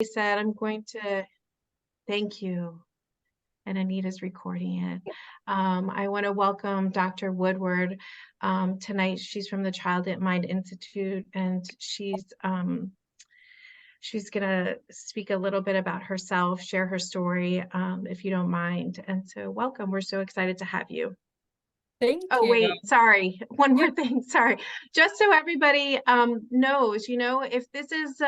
said I'm going to thank you, and Anita's recording it. I want to welcome Dr. Woodward tonight. She's from the Child at Mind Institute, and she's gonna speak a little bit about herself, share her story, if you don't mind. And so, welcome. We're so excited to have you. Thank Oh, you. wait, sorry. One more Yep. thing, sorry. Just so everybody knows, if this is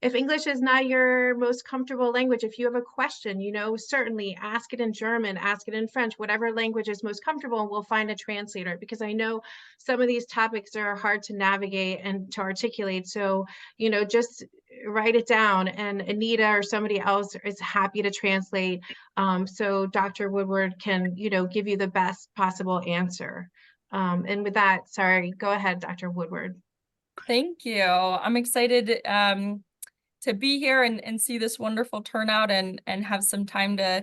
if English is not your most comfortable language, if you have a question, certainly ask it in German, ask it in French, whatever language is most comfortable, and we'll find a translator, because I know some of these topics are hard to navigate and to articulate. So, just write it down, and Anita or somebody else is happy to translate, so Dr. Woodward can, give you the best possible answer. And with that, sorry, go ahead, Dr. Woodward. Thank you. I'm excited to be here and see this wonderful turnout and have some time to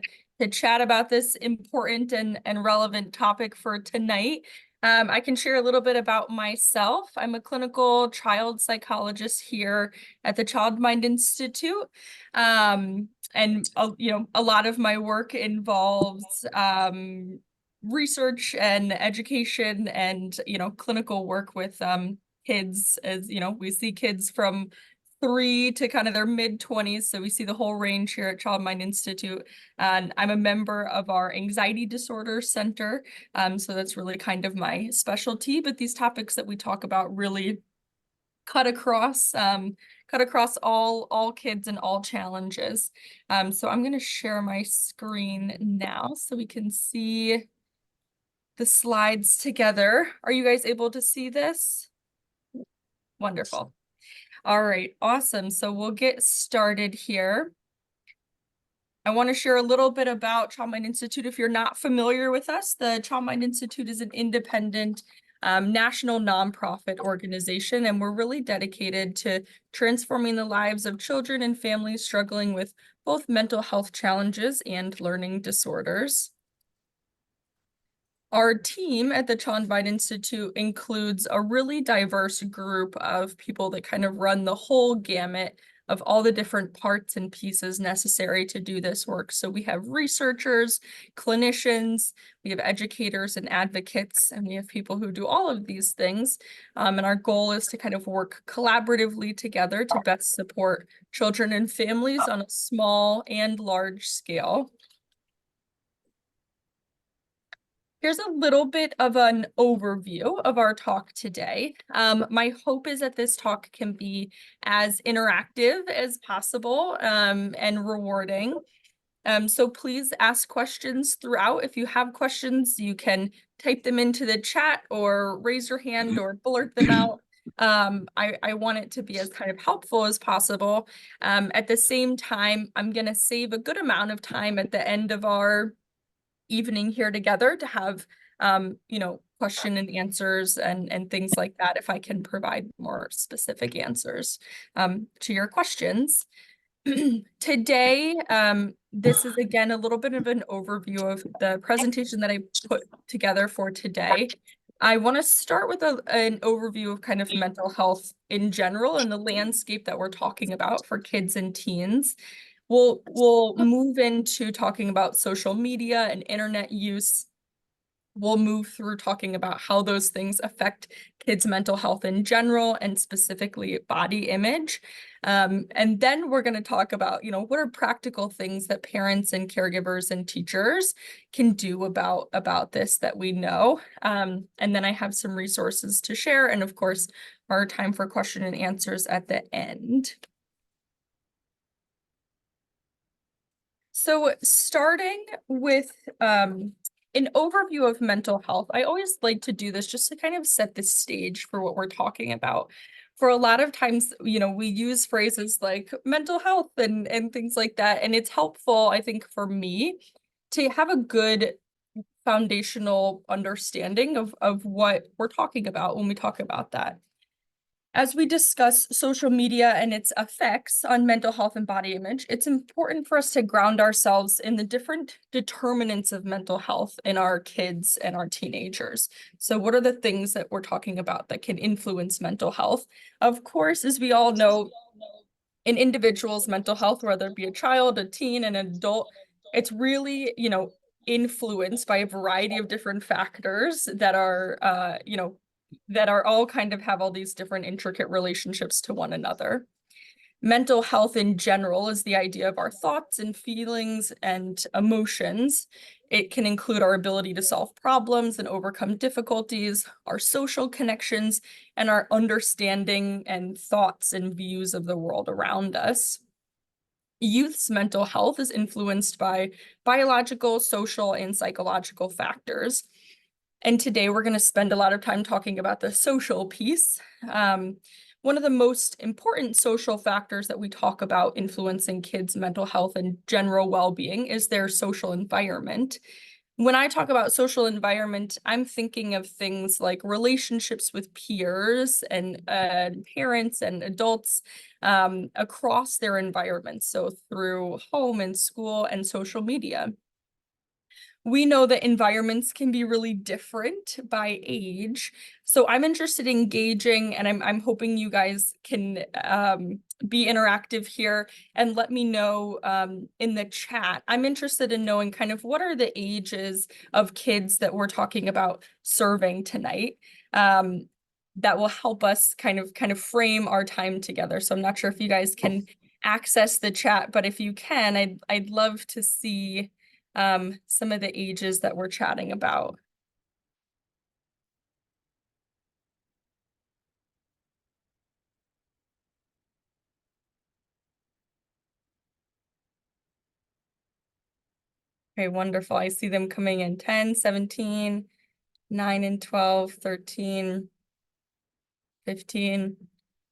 chat about this important and relevant topic for tonight. I can share a little bit about myself. I'm a clinical child psychologist here at the Child Mind Institute. And a lot of my work involves research and education and clinical work with kids. As we see kids from 3 to kind of their mid-20s. So we see the whole range here at Child Mind Institute. And I'm a member of our Anxiety Disorder Center. So that's really kind of my specialty. But these topics that we talk about really cut across all kids and all challenges. So I'm going to share my screen now so we can see the slides together. Are you guys able to see this? Wonderful. All right, awesome. So we'll get started here. I want to share a little bit about Child Mind Institute. If you're not familiar with us, the Child Mind Institute is an independent national nonprofit organization, and we're really dedicated to transforming the lives of children and families struggling with both mental health challenges and learning disorders. Our team at the Child Mind Institute includes a really diverse group of people that kind of run the whole gamut of all the different parts and pieces necessary to do this work. So we have researchers, clinicians, we have educators and advocates, and we have people who do all of these things. And our goal is to kind of work collaboratively together to best support children and families on a small and large scale. Here's a little bit of an overview of our talk today. My hope is that this talk can be as interactive as possible and rewarding. So please ask questions throughout. If you have questions, you can type them into the chat or raise your hand or blurt them out. I want it to be as kind of helpful as possible. At the same time, I'm going to save a good amount of time at the end of our evening here together to have question and answers and things like that, if I can provide more specific answers to your questions. Today, this is again a little bit of an overview of the presentation that I put together for today. I want to start with an overview of kind of mental health in general and the landscape that we're talking about for kids and teens. We'll move into talking about social media and internet use. We'll move through talking about how those things affect kids' mental health in general and specifically body image. And then we're going to talk about, what are practical things that parents and caregivers and teachers can do about this that we know. And then I have some resources to share, and of course, our time for question and answers at the end. So starting with an overview of mental health, I always like to do this just to kind of set the stage for what we're talking about. For a lot of times, we use phrases like mental health and things like that, and it's helpful, I think, for me to have a good foundational understanding of what we're talking about when we talk about that. As we discuss social media and its effects on mental health and body image, it's important for us to ground ourselves in the different determinants of mental health in our kids and our teenagers. So what are the things that we're talking about that can influence mental health? Of course, as we all know, in individuals' mental health, whether it be a child, a teen, and an adult, it's really, influenced by a variety of different factors that are, that are all kind of have all these different intricate relationships to one another. Mental health in general is the idea of our thoughts and feelings and emotions. It can include our ability to solve problems and overcome difficulties, our social connections, and our understanding and thoughts and views of the world around us. Youth's mental health is influenced by biological, social, and psychological factors. And today we're going to spend a lot of time talking about the social piece. One of the most important social factors that we talk about influencing kids' mental health and general well-being is their social environment. When I talk about social environment, I'm thinking of things like relationships with peers and parents and adults across their environments, so through home and school and social media. We know that environments can be really different by age. So I'm interested in gauging, and I'm hoping you guys can be interactive here and let me know in the chat. I'm interested in knowing kind of what are the ages of kids that we're talking about serving tonight. That will help us kind of frame our time together. So I'm not sure if you guys can access the chat, but if you can, I'd love to see some of the ages that we're chatting about. Okay, wonderful. I see them coming in 10, 17, 9 and 12, 13, 15.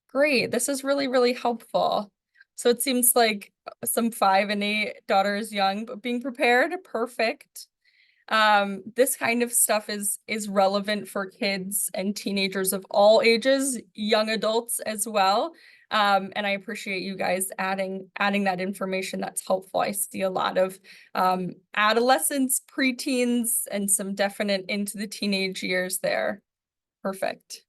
Great. This is really, really helpful. So it seems like some 5 and 8 daughters young, but being prepared, perfect. This kind of stuff is relevant for kids and teenagers of all ages, young adults as well. And I appreciate you guys adding that information. That's helpful. I see a lot of adolescents, preteens, and some definite into the teenage years there. Perfect.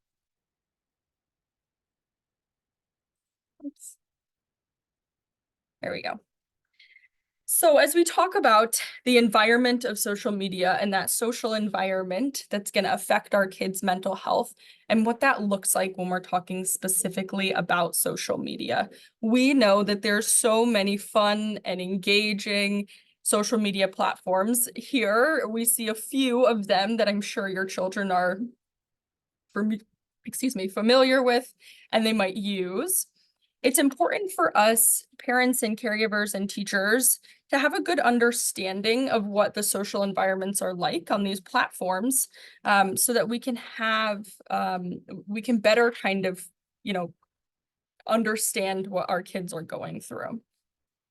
Oops. There we go. So as we talk about the environment of social media and that social environment that's going to affect our kids' mental health and what that looks like when we're talking specifically about social media, we know that there's so many fun and engaging social media platforms. Here we see a few of them that I'm sure your children are, familiar with and they might use. It's important for us, parents and caregivers and teachers, to have a good understanding of what the social environments are like on these platforms, so that we can better kind of, understand what our kids are going through.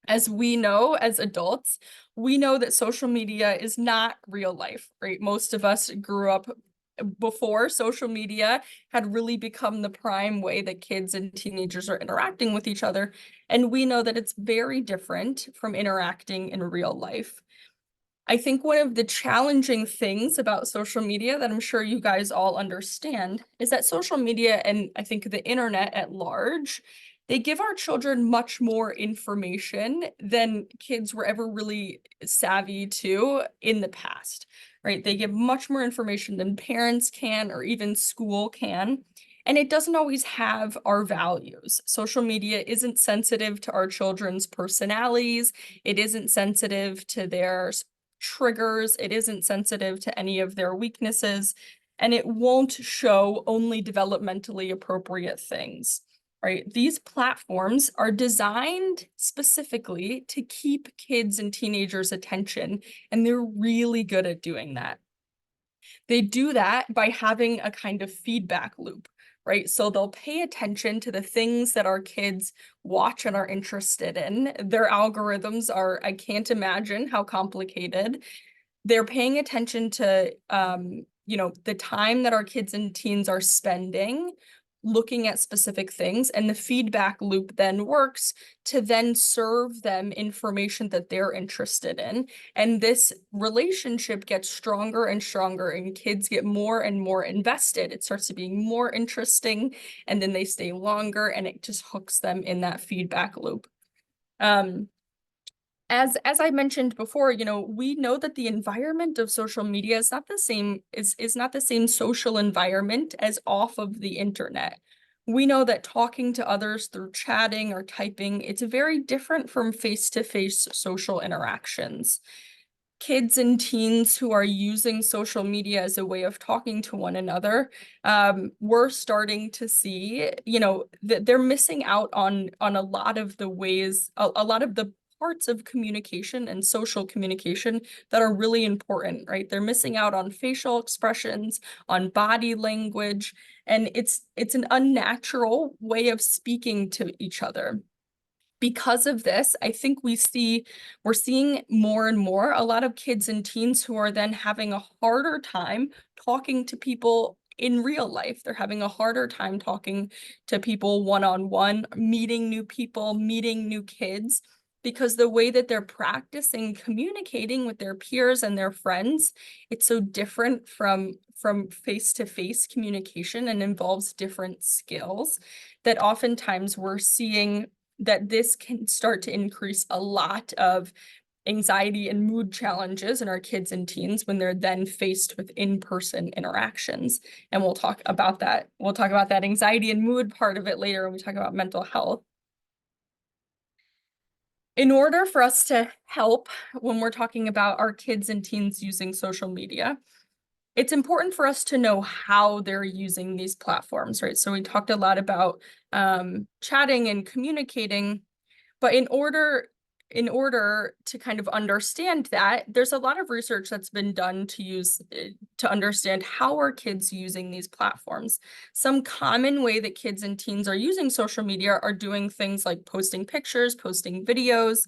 As we know, as adults, we know that social media is not real life, right? Most of us grew up before social media had really become the prime way that kids and teenagers are interacting with each other. And we know that it's very different from interacting in real life. I think one of the challenging things about social media that I'm sure you guys all understand is that social media, and I think the internet at large, they give our children much more information than kids were ever really savvy to in the past, right? They give much more information than parents can or even school can. And it doesn't always have our values. Social media isn't sensitive to our children's personalities. It isn't sensitive to their triggers. It isn't sensitive to any of their weaknesses. And it won't show only developmentally appropriate things. Right? These platforms are designed specifically to keep kids and teenagers' attention, and they're really good at doing that. They do that by having a kind of feedback loop, right? So they'll pay attention to the things that our kids watch and are interested in. Their algorithms are, I can't imagine how complicated. They're paying attention to, the time that our kids and teens are spending looking at specific things, and the feedback loop then works to then serve them information that they're interested in. And this relationship gets stronger and stronger, and kids get more and more invested. It starts to being more interesting, and then they stay longer, and it just hooks them in that feedback loop. As I mentioned before, we know that the environment of social media is not the same, is not the same social environment as off of the internet. We know that talking to others through chatting or typing, it's very different from face-to-face social interactions. Kids and teens who are using social media as a way of talking to one another, we're starting to see, that they're missing out on a lot of the ways, a lot of the parts of communication and social communication that are really important, right? They're missing out on facial expressions, on body language, and it's an unnatural way of speaking to each other. Because of this, I think we're seeing more and more a lot of kids and teens who are then having a harder time talking to people in real life. They're having a harder time talking to people one-on-one, meeting new people, meeting new kids, because the way that they're practicing communicating with their peers and their friends, it's so different from face-to-face communication and involves different skills, that oftentimes we're seeing that this can start to increase a lot of anxiety and mood challenges in our kids and teens when they're then faced with in-person interactions. And we'll talk about that. We'll talk about that anxiety and mood part of it later when we talk about mental health. In order for us to help when we're talking about our kids and teens using social media, it's important for us to know how they're using these platforms, right? So we talked a lot about chatting and communicating, but in order to kind of understand that, there's a lot of research that's been done to understand how are kids using these platforms. Some common way that kids and teens are using social media are doing things like posting pictures, posting videos.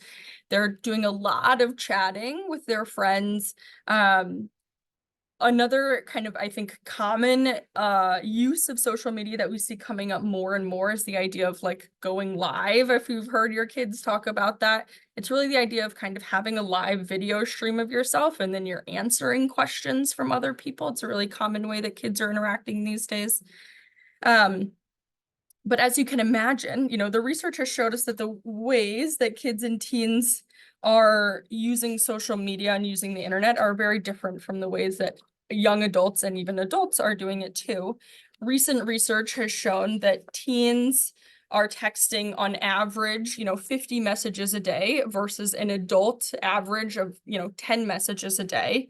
They're doing a lot of chatting with their friends. Another kind of, I think, common use of social media that we see coming up more and more is the idea of like going live. If you've heard your kids talk about that, it's really the idea of kind of having a live video stream of yourself and then you're answering questions from other people. It's a really common way that kids are interacting these days. But as you can imagine, the research has showed us that the ways that kids and teens are using social media and using the internet are very different from the ways that young adults and even adults are doing it too. Recent research has shown that teens are texting on average, 50 messages a day versus an adult average of, 10 messages a day.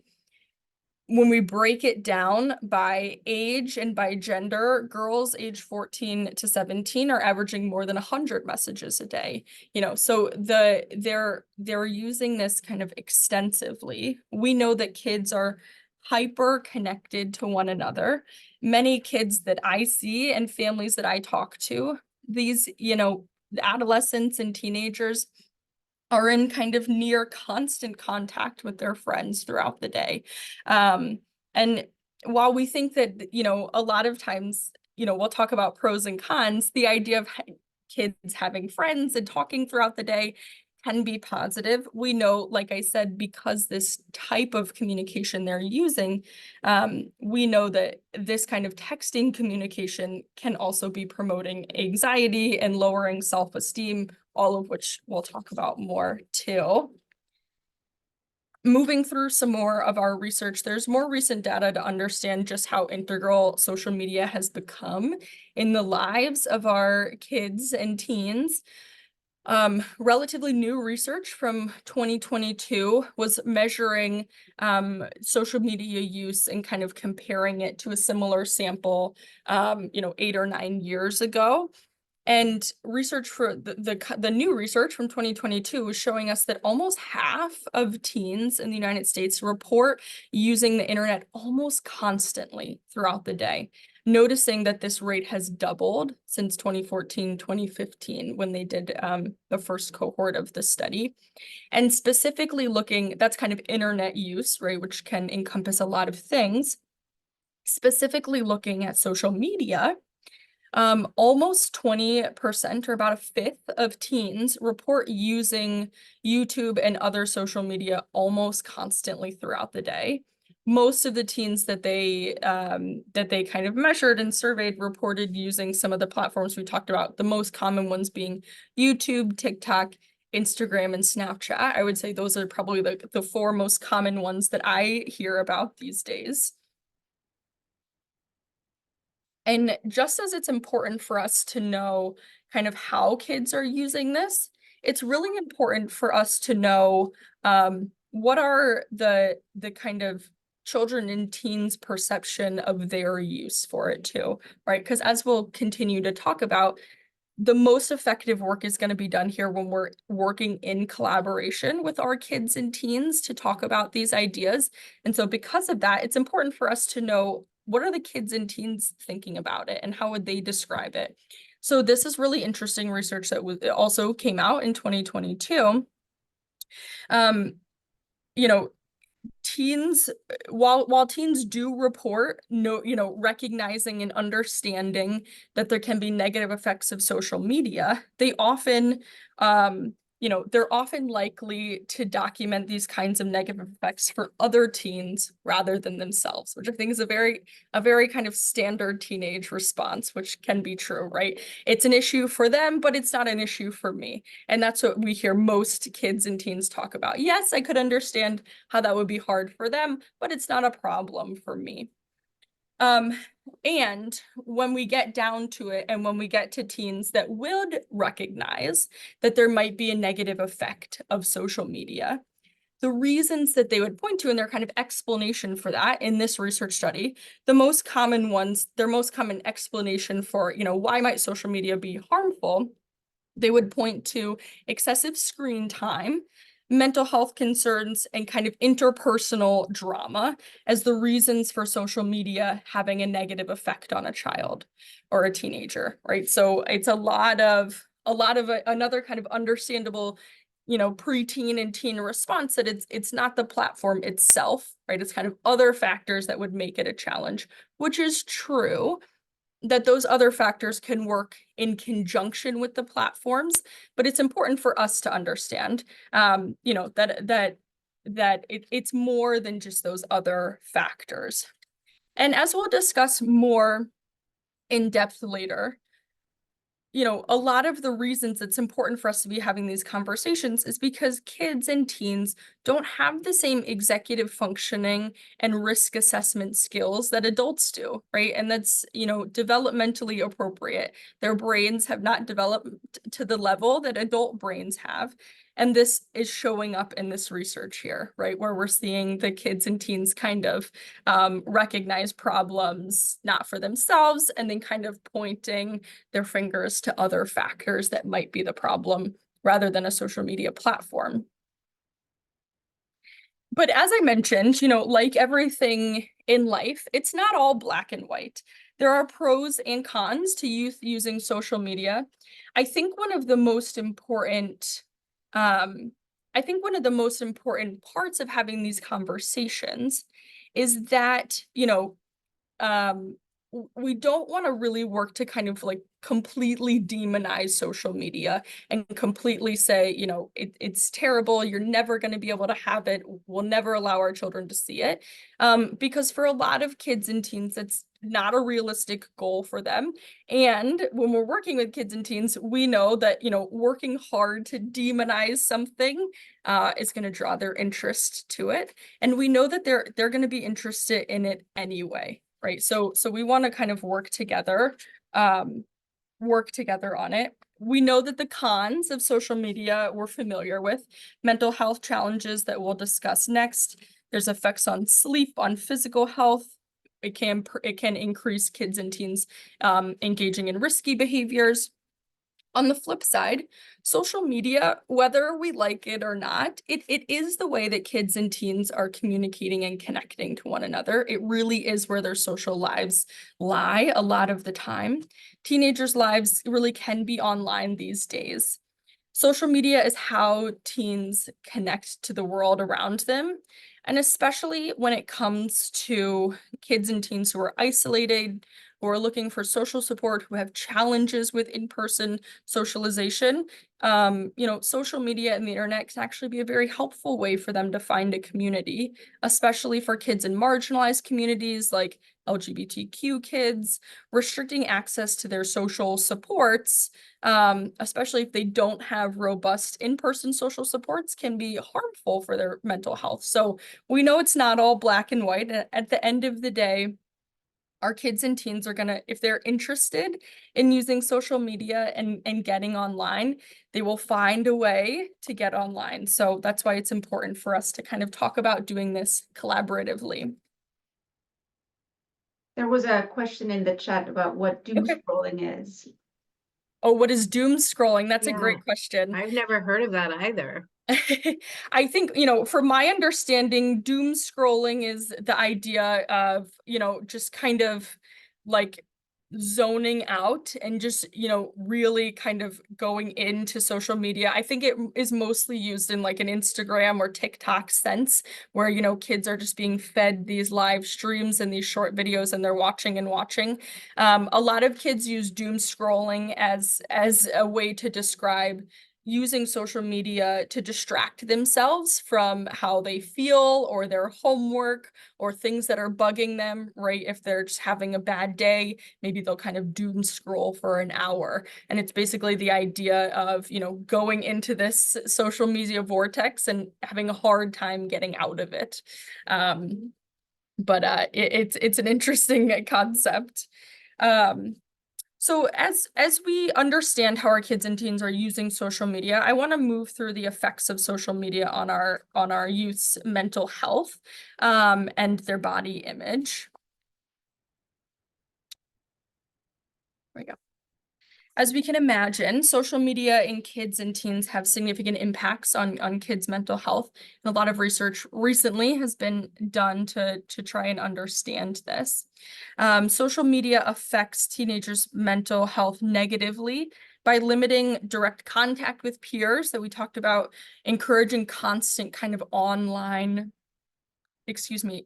When we break it down by age and by gender, girls age 14 to 17 are averaging more than 100 messages a day. So they're using this kind of extensively. We know that kids are hyper connected to one another. Many kids that I see and families that I talk to, these, adolescents and teenagers are in kind of near constant contact with their friends throughout the day. And while we think that, a lot of times, we'll talk about pros and cons, the idea of kids having friends and talking throughout the day can be positive. We know, like I said, because this type of communication they're using, we know that this kind of texting communication can also be promoting anxiety and lowering self-esteem, all of which we'll talk about more too. Moving through some more of our research, there's more recent data to understand just how integral social media has become in the lives of our kids and teens. Relatively new research from 2022 was measuring social media use and kind of comparing it to a similar sample, 8 or 9 years ago. And research for the new research from 2022 was showing us that almost half of teens in the United States report using the internet almost constantly throughout the day, noticing that this rate has doubled since 2014, 2015, when they did the first cohort of the study. And specifically looking, that's kind of internet use, right, which can encompass a lot of things. Specifically looking at social media, Almost 20% or about a fifth of teens report using YouTube and other social media almost constantly throughout the day. Most of the teens that they kind of measured and surveyed reported using some of the platforms we talked about, the most common ones being YouTube, TikTok, Instagram, and Snapchat. I would say those are probably the four most common ones that I hear about these days. And just as it's important for us to know kind of how kids are using this, it's really important for us to know what are the kind of children and teens' perception of their use for it too, right? Because as we'll continue to talk about, the most effective work is going to be done here when we're working in collaboration with our kids and teens to talk about these ideas. And so because of that, it's important for us to know what are the kids and teens thinking about it and how would they describe it. So this is really interesting research that also came out in 2022. You know, teens, while teens do report recognizing and understanding that there can be negative effects of social media, they often they're often likely to document these kinds of negative effects for other teens rather than themselves, which I think is a very kind of standard teenage response, which can be true, right? It's an issue for them, but it's not an issue for me. And that's what we hear most kids and teens talk about. Yes, I could understand how that would be hard for them, but it's not a problem for me. And when we get down to it, and when we get to teens that would recognize that there might be a negative effect of social media, the reasons that they would point to and their kind of explanation for that in this research study, the most common ones, their most common explanation for, why might social media be harmful, they would point to excessive screen time, mental health concerns, and kind of interpersonal drama as the reasons for social media having a negative effect on a child or a teenager, right? So it's a lot of another kind of understandable, preteen and teen response that it's not the platform itself, right? It's kind of other factors that would make it a challenge, which is true that those other factors can work in conjunction with the platforms, but it's important for us to understand, that it's more than just those other factors. And as we'll discuss more in depth later, a lot of the reasons it's important for us to be having these conversations is because kids and teens don't have the same executive functioning and risk assessment skills that adults do, right? And that's, developmentally appropriate. Their brains have not developed to the level that adult brains have. And this is showing up in this research here, right? Where we're seeing the kids and teens kind of recognize problems not for themselves and then kind of pointing their fingers to other factors that might be the problem rather than a social media platform. But as I mentioned, like everything in life, it's not all black and white. There are pros and cons to youth using social media. I think one of the most important parts of having these conversations is that, we don't want to really work to kind of like completely demonize social media and completely say, it's terrible. You're never going to be able to have it. We'll never allow our children to see it. Because for a lot of kids and teens, that's not a realistic goal for them. And when we're working with kids and teens, we know that, working hard to demonize something is going to draw their interest to it. And we know that they're going to be interested in it anyway. Right. So we want to kind of work together on it. We know that the cons of social media we're familiar with, mental health challenges that we'll discuss next. There's effects on sleep, on physical health. It can increase kids and teens engaging in risky behaviors. On the flip side, social media, whether we like it or not, it is the way that kids and teens are communicating and connecting to one another. It really is where their social lives lie a lot of the time. Teenagers' lives really can be online these days. Social media is how teens connect to the world around them. And especially when it comes to kids and teens who are isolated, who are looking for social support, who have challenges with in-person socialization, social media and the internet can actually be a very helpful way for them to find a community, especially for kids in marginalized communities like LGBTQ kids. Restricting access to their social supports, especially if they don't have robust in-person social supports, can be harmful for their mental health. So we know it's not all black and white. At the end of the day, our kids and teens are gonna, if they're interested in using social media and getting online, they will find a way to get online. So that's why it's important for us to kind of talk about doing this collaboratively. There was a question in the chat about what doom Okay. scrolling is. Oh, what is doom scrolling? That's a Yeah. great question. I've never heard of that either. I think, from my understanding, doom scrolling is the idea of, just kind of like zoning out and just, really kind of going into social media. I think it is mostly used in like an Instagram or TikTok sense where, kids are just being fed these live streams and these short videos and they're watching and watching. A lot of kids use doom scrolling as a way to describe using social media to distract themselves from how they feel or their homework or things that are bugging them, right? If they're just having a bad day, maybe they'll kind of doom scroll for an hour. And it's basically the idea of, going into this social media vortex and having a hard time getting out of it. But it's an interesting concept. So as we understand how our kids and teens are using social media, I want to move through the effects of social media on our youth's mental health, and their body image. There we go. As we can imagine, social media in kids and teens have significant impacts on kids' mental health. And a lot of research recently has been done to try and understand this. Social media affects teenagers' mental health negatively by limiting direct contact with peers that we talked about, encouraging constant kind of online,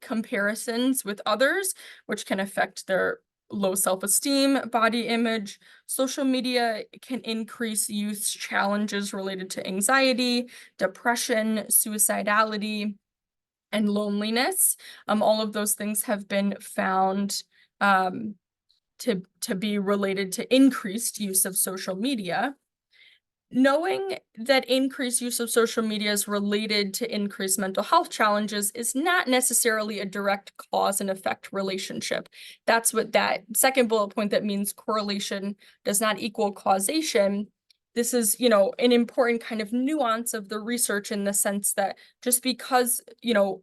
comparisons with others, which can affect their low self-esteem, body image. Social media can increase youth's challenges related to anxiety, depression, suicidality, and loneliness. All of those things have been found to be related to increased use of social media. Knowing that increased use of social media is related to increased mental health challenges is not necessarily a direct cause and effect relationship. That's what that second bullet point that means correlation does not equal causation. This is, an important kind of nuance of the research in the sense that just because,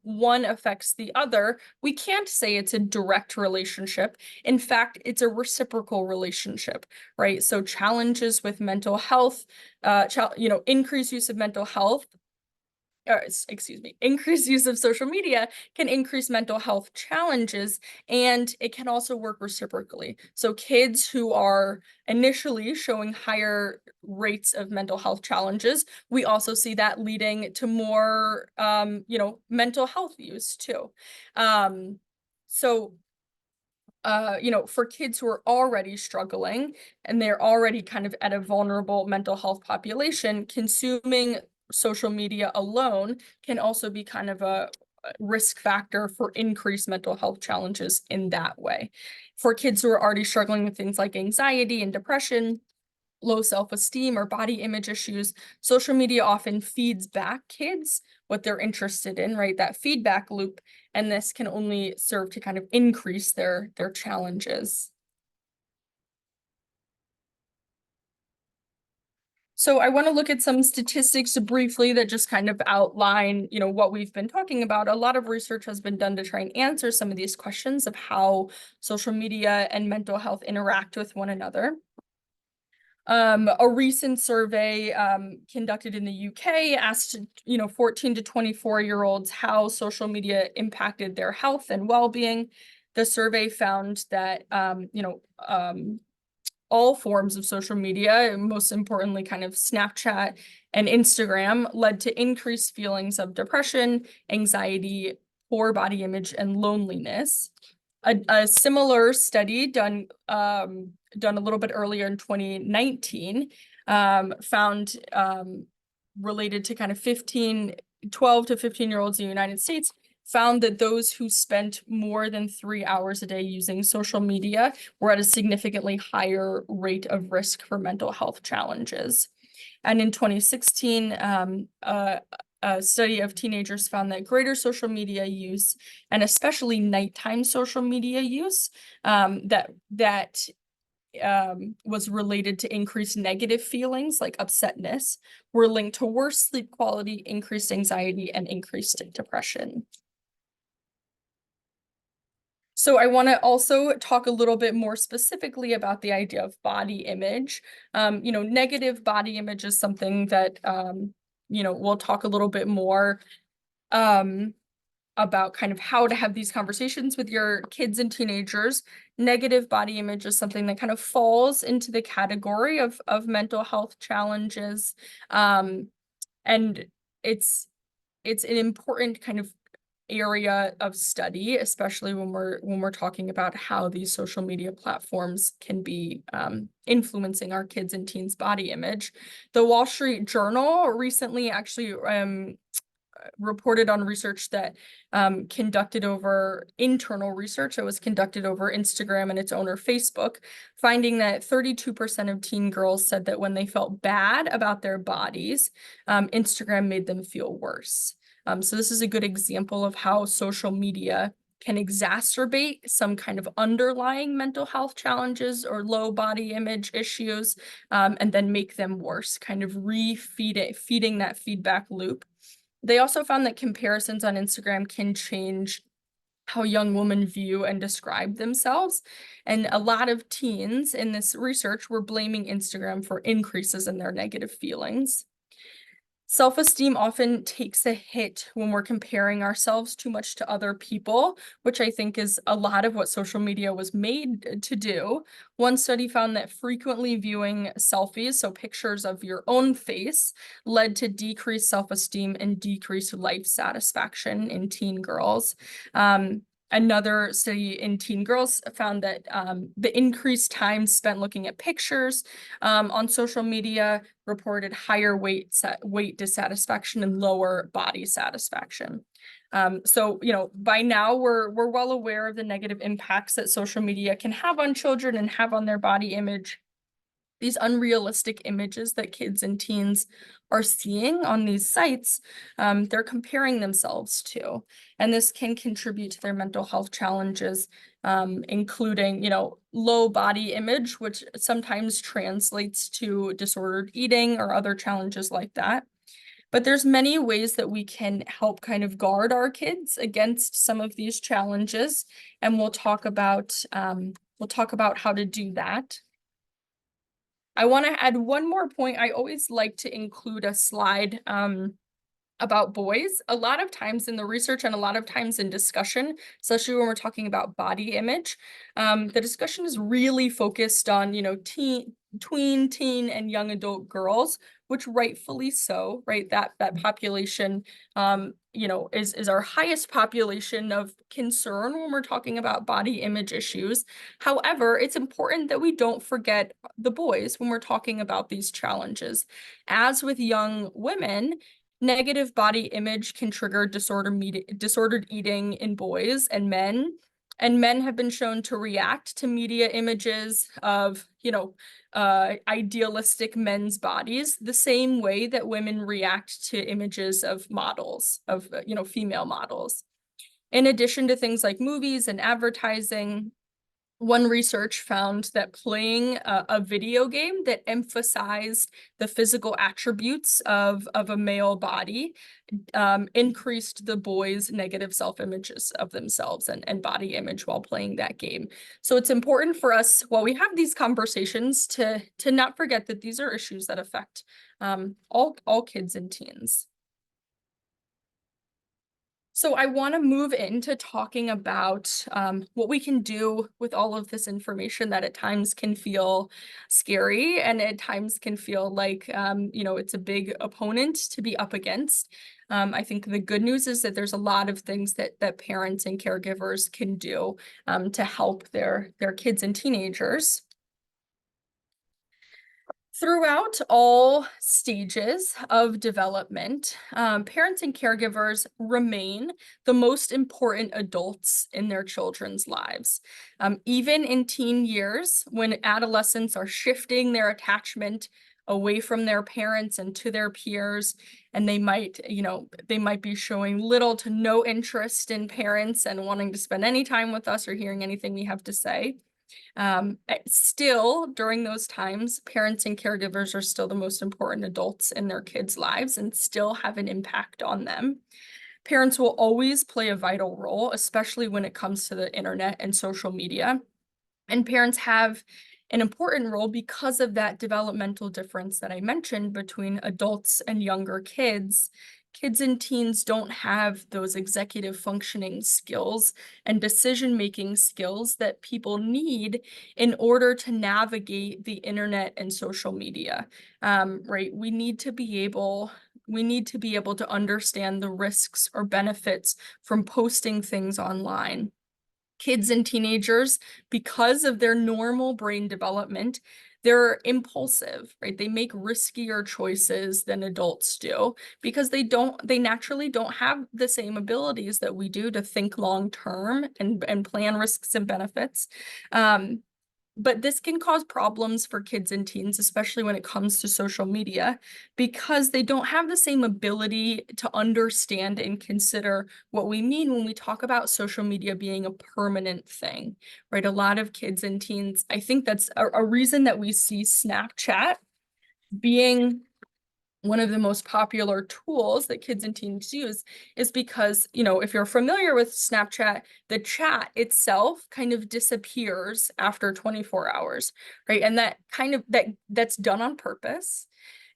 one affects the other, we can't say it's a direct relationship. In fact, it's a reciprocal relationship, right? So challenges with mental health, increased use of mental health, increased use of social media can increase mental health challenges, and it can also work reciprocally. So kids who are initially showing higher rates of mental health challenges, we also see that leading to more, mental health use too. For kids who are already struggling and they're already kind of at a vulnerable mental health population, consuming social media alone can also be kind of a risk factor for increased mental health challenges in that way. For kids who are already struggling with things like anxiety and depression, low self-esteem or body image issues, social media often feeds back kids what they're interested in, right? That feedback loop, and this can only serve to kind of increase their challenges. So I want to look at some statistics briefly that just kind of outline, what we've been talking about. A lot of research has been done to try and answer some of these questions of how social media and mental health interact with one another. A recent survey conducted in the UK asked, 14 to 24-year-olds how social media impacted their health and well-being. The survey found that, all forms of social media, most importantly kind of Snapchat and Instagram, led to increased feelings of depression, anxiety, poor body image, and loneliness. A similar study done a little bit earlier in 2019 found related to kind of 12 to 15-year-olds in the United States, found that those who spent more than 3 hours a day using social media were at a significantly higher rate of risk for mental health challenges. And in 2016, a study of teenagers found that greater social media use, and especially nighttime social media use, that was related to increased negative feelings like upsetness, were linked to worse sleep quality, increased anxiety, and increased depression. So I want to also talk a little bit more specifically about the idea of body image. Negative body image is something that, we'll talk a little bit more about kind of how to have these conversations with your kids and teenagers. Negative body image is something that kind of falls into the category of mental health challenges. And it's an important kind of area of study, especially when we're talking about how these social media platforms can be influencing our kids and teens' body image. The Wall Street Journal recently actually reported on research that conducted over internal research that was conducted over Instagram and its owner Facebook, finding that 32% of teen girls said that when they felt bad about their bodies, Instagram made them feel worse. So this is a good example of how social media can exacerbate some kind of underlying mental health challenges or low body image issues, and then make them worse, kind of feeding that feedback loop. They also found that comparisons on Instagram can change how young women view and describe themselves. And a lot of teens in this research were blaming Instagram for increases in their negative feelings. Self-esteem often takes a hit when we're comparing ourselves too much to other people, which I think is a lot of what social media was made to do. One study found that frequently viewing selfies, so pictures of your own face, led to decreased self-esteem and decreased life satisfaction in teen girls. Another study in teen girls found that the increased time spent looking at pictures on social media reported higher weight dissatisfaction and lower body satisfaction. So, by now we're well aware of the negative impacts that social media can have on children and have on their body image. These unrealistic images that kids and teens are seeing on these sites, they're comparing themselves to, and this can contribute to their mental health challenges, including, low body image, which sometimes translates to disordered eating or other challenges like that. But there's many ways that we can help kind of guard our kids against some of these challenges, and we'll talk about how to do that. I want to add one more point. I always like to include a slide about boys. A lot of times in the research and a lot of times in discussion, especially when we're talking about body image, the discussion is really focused on, tween, teen, and young adult girls, which rightfully so, right? That population, is our highest population of concern when we're talking about body image issues. However, it's important that we don't forget the boys when we're talking about these challenges. As with young women, negative body image can trigger disordered eating in boys and men have been shown to react to media images of, idealistic men's bodies the same way that women react to images of models, of, female models. In addition to things like movies and advertising, one research found that playing a video game that emphasized the physical attributes of a male body increased the boys' negative self-images of themselves and body image while playing that game. So it's important for us, while we have these conversations, to not forget that these are issues that affect all kids and teens. So I want to move into talking about what we can do with all of this information that at times can feel scary and at times can feel like, it's a big opponent to be up against. I think the good news is that there's a lot of things that parents and caregivers can do to help their kids and teenagers. Throughout all stages of development, parents and caregivers remain the most important adults in their children's lives. Even in teen years, when adolescents are shifting their attachment away from their parents and to their peers, and they might be showing little to no interest in parents and wanting to spend any time with us or hearing anything we have to say. Still, during those times, parents and caregivers are still the most important adults in their kids' lives and still have an impact on them. Parents will always play a vital role, especially when it comes to the internet and social media. And parents have an important role because of that developmental difference that I mentioned between adults and younger kids. Kids and teens don't have those executive functioning skills and decision-making skills that people need in order to navigate the internet and social media, right? We need to be able to understand the risks or benefits from posting things online. Kids and teenagers, because of their normal brain development, they're impulsive, right? They make riskier choices than adults do because they naturally don't have the same abilities that we do to think long term and plan risks and benefits. But this can cause problems for kids and teens, especially when it comes to social media, because they don't have the same ability to understand and consider what we mean when we talk about social media being a permanent thing, right? A lot of kids and teens, I think that's a reason that we see Snapchat being one of the most popular tools that kids and teens use is because, if you're familiar with Snapchat, the chat itself kind of disappears after 24 hours, right? And that's done on purpose.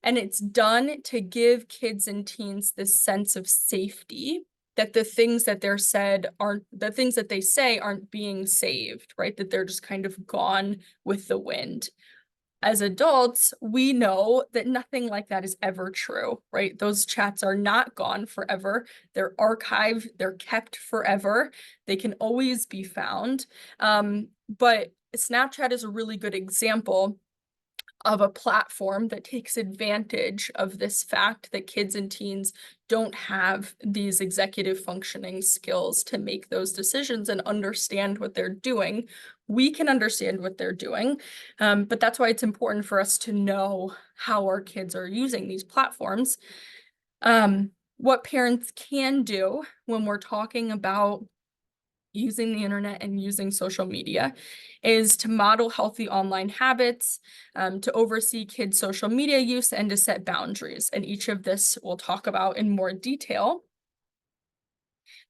And it's done to give kids and teens this sense of safety that the things that they say aren't being saved, right? That they're just kind of gone with the wind. As adults, we know that nothing like that is ever true, right? Those chats are not gone forever. They're archived, they're kept forever. They can always be found. But Snapchat is a really good example of a platform that takes advantage of this fact that kids and teens don't have these executive functioning skills to make those decisions and understand what they're doing. We can understand what they're doing, but that's why it's important for us to know how our kids are using these platforms. What parents can do when we're talking about using the internet and using social media is to model healthy online habits, to oversee kids' social media use, and to set boundaries. And each of this we'll talk about in more detail.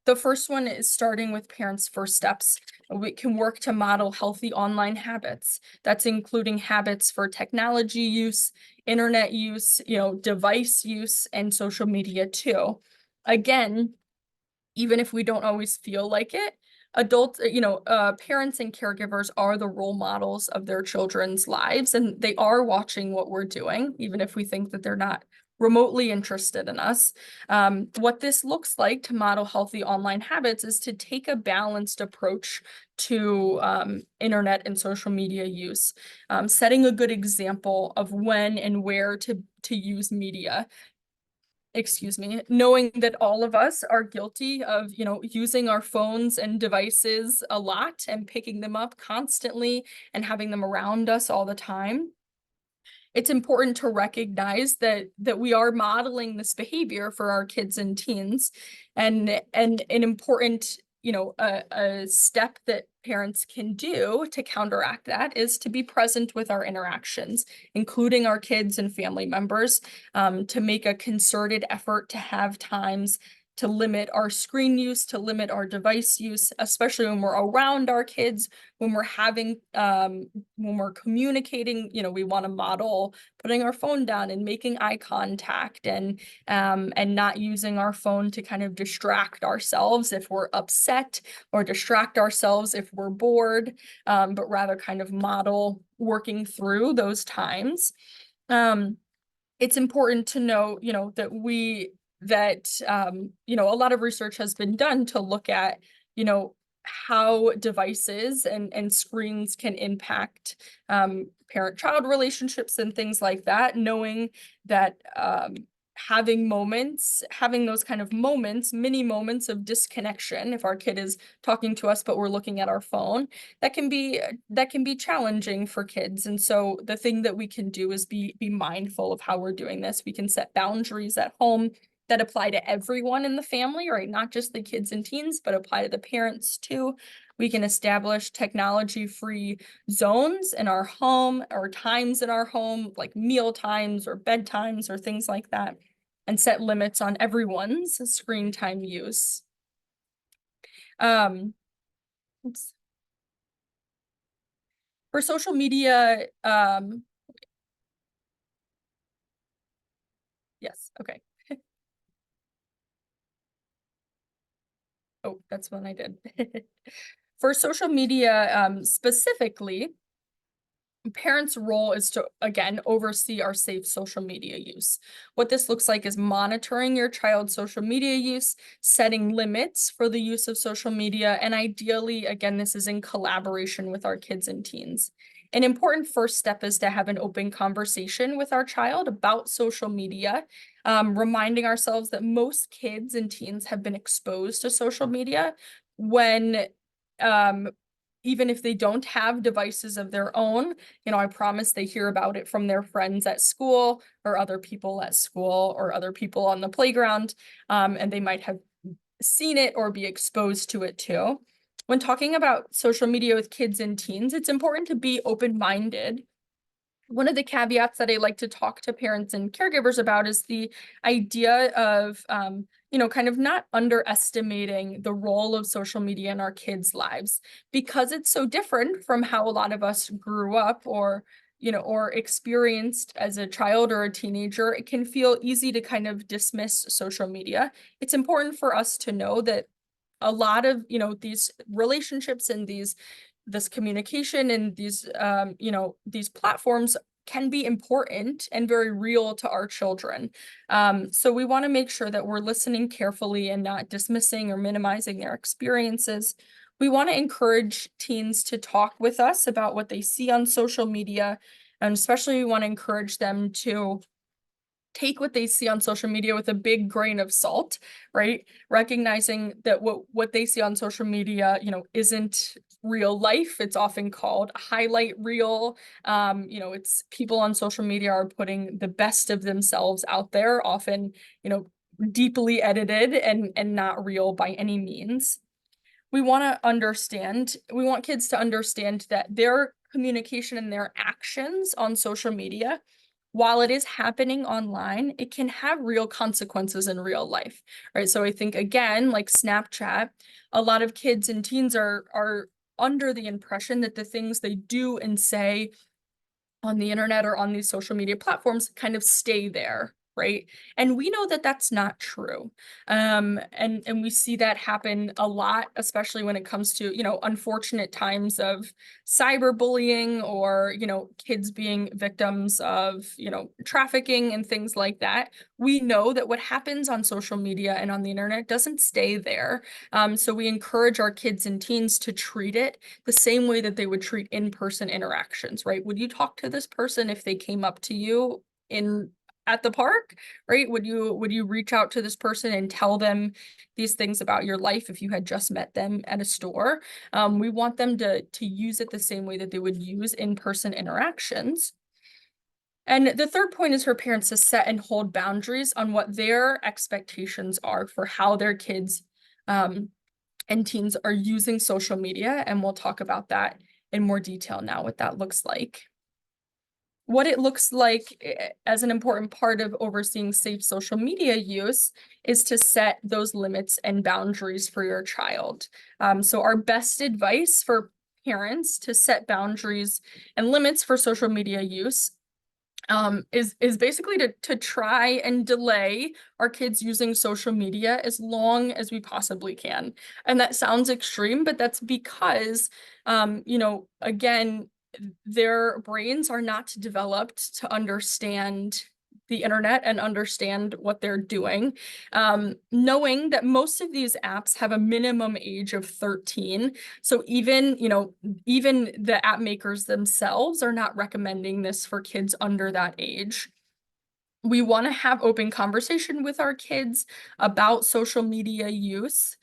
The first one is starting with parents' first steps. We can work to model healthy online habits. That's including habits for technology use, internet use, device use, and social media too. Again, even if we don't always feel like it, parents and caregivers are the role models of their children's lives, and they are watching what we're doing, even if we think that they're not remotely interested in us. What this looks like to model healthy online habits is to take a balanced approach to internet and social media use, setting a good example of when and where to use media. Knowing that all of us are guilty of, using our phones and devices a lot and picking them up constantly and having them around us all the time. It's important to recognize that we are modeling this behavior for our kids and teens, and an important a step that parents can do to counteract that is to be present with our interactions, including our kids and family members, to make a concerted effort to have times to limit our screen use, to limit our device use, especially when we're around our kids, when we're having, when we're communicating, we want to model putting our phone down and making eye contact, and not using our phone to kind of distract ourselves if we're upset, or distract ourselves if we're bored, but rather kind of model working through those times. It's important to know, that a lot of research has been done to look at, how devices and screens can impact parent-child relationships and things like that, knowing that having those kind of moments, mini moments of disconnection, if our kid is talking to us but we're looking at our phone, that can be challenging for kids. And so the thing that we can do is be mindful of how we're doing this. We can set boundaries at home that apply to everyone in the family, right? Not just the kids and teens, but apply to the parents too. We can establish technology-free zones in our home, or times in our home, like meal times or bedtimes or things like that, and set limits on everyone's screen time use. For social media, yes, okay. Oh, that's one I did. For social media, specifically, parents' role is to, again, oversee our safe social media use. What this looks like is monitoring your child's social media use, setting limits for the use of social media, and ideally, again, this is in collaboration with our kids and teens. An important first step is to have an open conversation with our child about social media, reminding ourselves that most kids and teens have been exposed to social media when, even if they don't have devices of their own. I promise they hear about it from their friends at school, or other people at school, or other people on the playground, and they might have seen it or be exposed to it too. When talking about social media with kids and teens, it's important to be open-minded. One of the caveats that I like to talk to parents and caregivers about is the idea of, kind of not underestimating the role of social media in our kids' lives, because it's so different from how a lot of us grew up, or experienced as a child or a teenager. It can feel easy to kind of dismiss social media. It's important for us to know that a lot of, these relationships and this communication and these platforms can be important and very real to our children. So we want to make sure that we're listening carefully and not dismissing or minimizing their experiences. We want to encourage teens to talk with us about what they see on social media, and especially we want to encourage them to take what they see on social media with a big grain of salt, right? Recognizing that what they see on social media, isn't real life. It's often called a highlight reel. It's people on social media are putting the best of themselves out there, often, deeply edited and not real by any means. We want kids to understand that their communication and their actions on social media, while it is happening online, it can have real consequences in real life, right? So I think, again, like Snapchat, a lot of kids and teens are under the impression that the things they do and say on the internet or on these social media platforms kind of stay there, right? And we know that that's not true. And we see that happen a lot, especially when it comes to, unfortunate times of cyberbullying, or, kids being victims of, trafficking and things like that. We know that what happens on social media and on the internet doesn't stay there. So we encourage our kids and teens to treat it the same way that they would treat in-person interactions, right? Would you talk to this person if they came up to you at the park, right? Would you reach out to this person and tell them these things about your life if you had just met them at a store? We want them to use it the same way that they would use in-person interactions. And the third point is for parents to set and hold boundaries on what their expectations are for how their kids and teens are using social media. And we'll talk about that in more detail now, what that looks like. what it looks like as an important part of overseeing safe social media use is to set those limits and boundaries for your child. So our best advice for parents to set boundaries and limits for social media use is basically to try and delay our kids using social media as long as we possibly can. And that sounds extreme, but that's because, you know, again, their brains are not developed to understand the internet and understand what they're doing. Knowing that most of these apps have a minimum age of 13. So even, you know, even the app makers themselves are not recommending this for kids under that age. We want to have open conversation with our kids about social media use.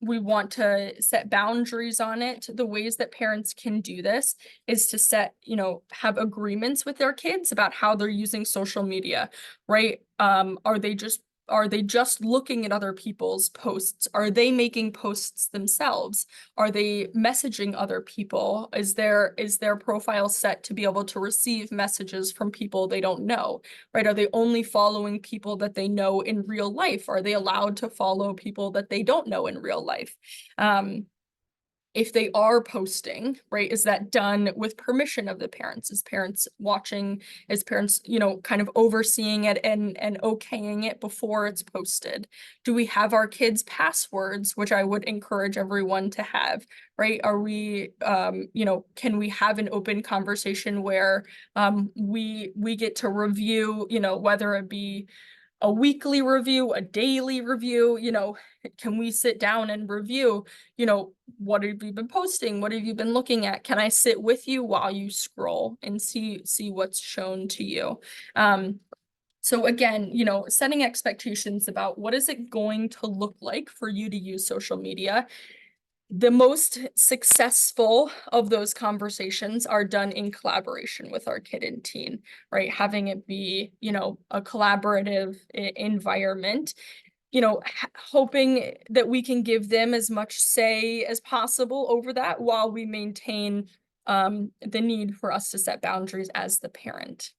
We want to set boundaries on it. The ways that parents can do this is to set, you know, have agreements with their kids about how they're using social media, right? Are they just looking at other people's posts? Are they making posts themselves? Are they messaging other people? Is their profile set to be able to receive messages from people they don't know? Right? Are they only following people that they know in real life? Are they allowed to follow people that they don't know in real life? If they are posting, right, is that done with permission of the parents? Is parents watching, is parents, you know, kind of overseeing it and okaying it before it's posted? Do we have our kids' passwords, which I would encourage everyone to have, right? Are we, you know, can we have an open conversation where we get to review, you know, whether it be a weekly review, a daily review, you know, can we sit down and review, you know, what have you been posting? What have you been looking at? Can I sit with you while you scroll and see what's shown to you? So again, you know, setting expectations about what is it going to look like for you to use social media. The most successful of those conversations are done in collaboration with our kid and teen, right? Having it be, you know, a collaborative environment, you know, hoping that we can give them as much say as possible over that while we maintain the need for us to set boundaries as the parent.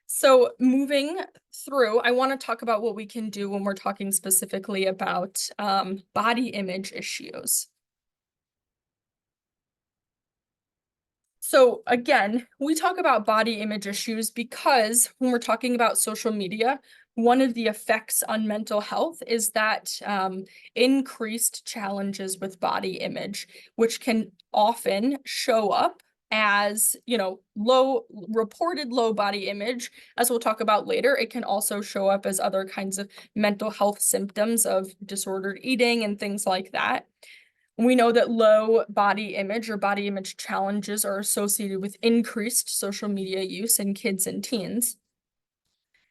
So moving through, I want to talk about what we can do when we're talking specifically about body image issues. So again, we talk about body image issues because when we're talking about social media, one of the effects on mental health is that increased challenges with body image, which can often show up as, you know, reported low body image. As we'll talk about later, it can also show up as other kinds of mental health symptoms of disordered eating and things like that. We know that low body image or body image challenges are associated with increased social media use in kids and teens.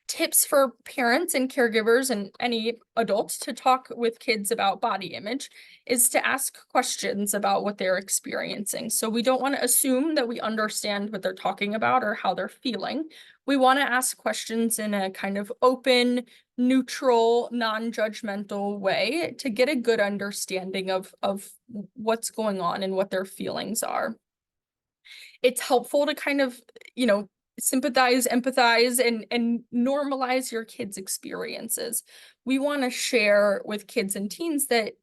Tips for parents and caregivers and any adults to talk with kids about body image is to ask questions about what they're experiencing. So we don't want to assume that we understand what they're talking about or how they're feeling. We want to ask questions in a kind of open, neutral, non-judgmental way to get a good understanding of what's going on and what their feelings are. It's helpful to kind of, you know, sympathize, empathize, and normalize your kids' experiences. We want to share with kids and teens that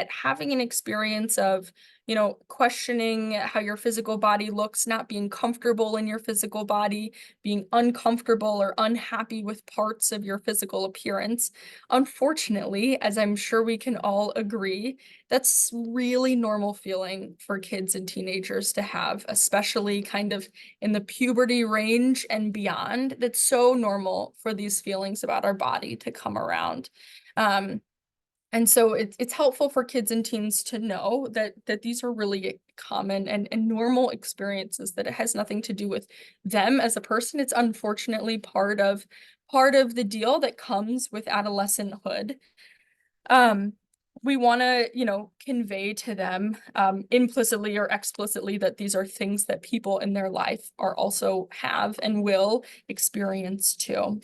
having an experience of, you know, questioning how your physical body looks, not being comfortable in your physical body, being uncomfortable or unhappy with parts of your physical appearance. Unfortunately, as I'm sure we can all agree, that's really normal feeling for kids and teenagers to have, especially kind of in the puberty range and beyond. That's so normal for these feelings about our body to come around. And so it's helpful for kids and teens to know that these are really common and normal experiences, that it has nothing to do with them as a person. It's unfortunately part of the deal that comes with adolescenthood. We want to, you know, convey to them implicitly or explicitly that these are things that people in their life are also have and will experience too.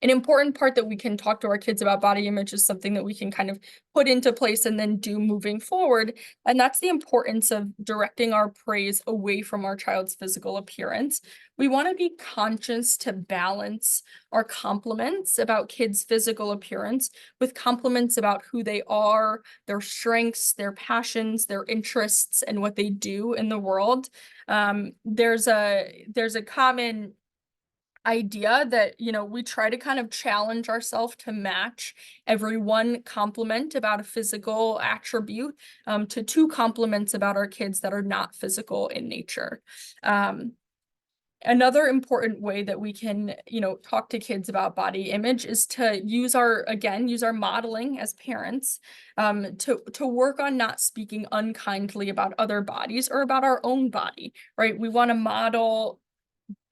An important part that we can talk to our kids about body image is something that we can kind of put into place and then do moving forward. And that's the importance of directing our praise away from our child's physical appearance. We want to be conscious to balance our compliments about kids' physical appearance with compliments about who they are, their strengths, their passions, their interests, and what they do in the world. There's a common idea that, you know, we try to kind of challenge ourselves to match every one compliment about a physical attribute to two compliments about our kids that are not physical in nature. Another important way that we can, you know, talk to kids about body image is to use our modeling as parents to work on not speaking unkindly about other bodies or about our own body, right? We want to model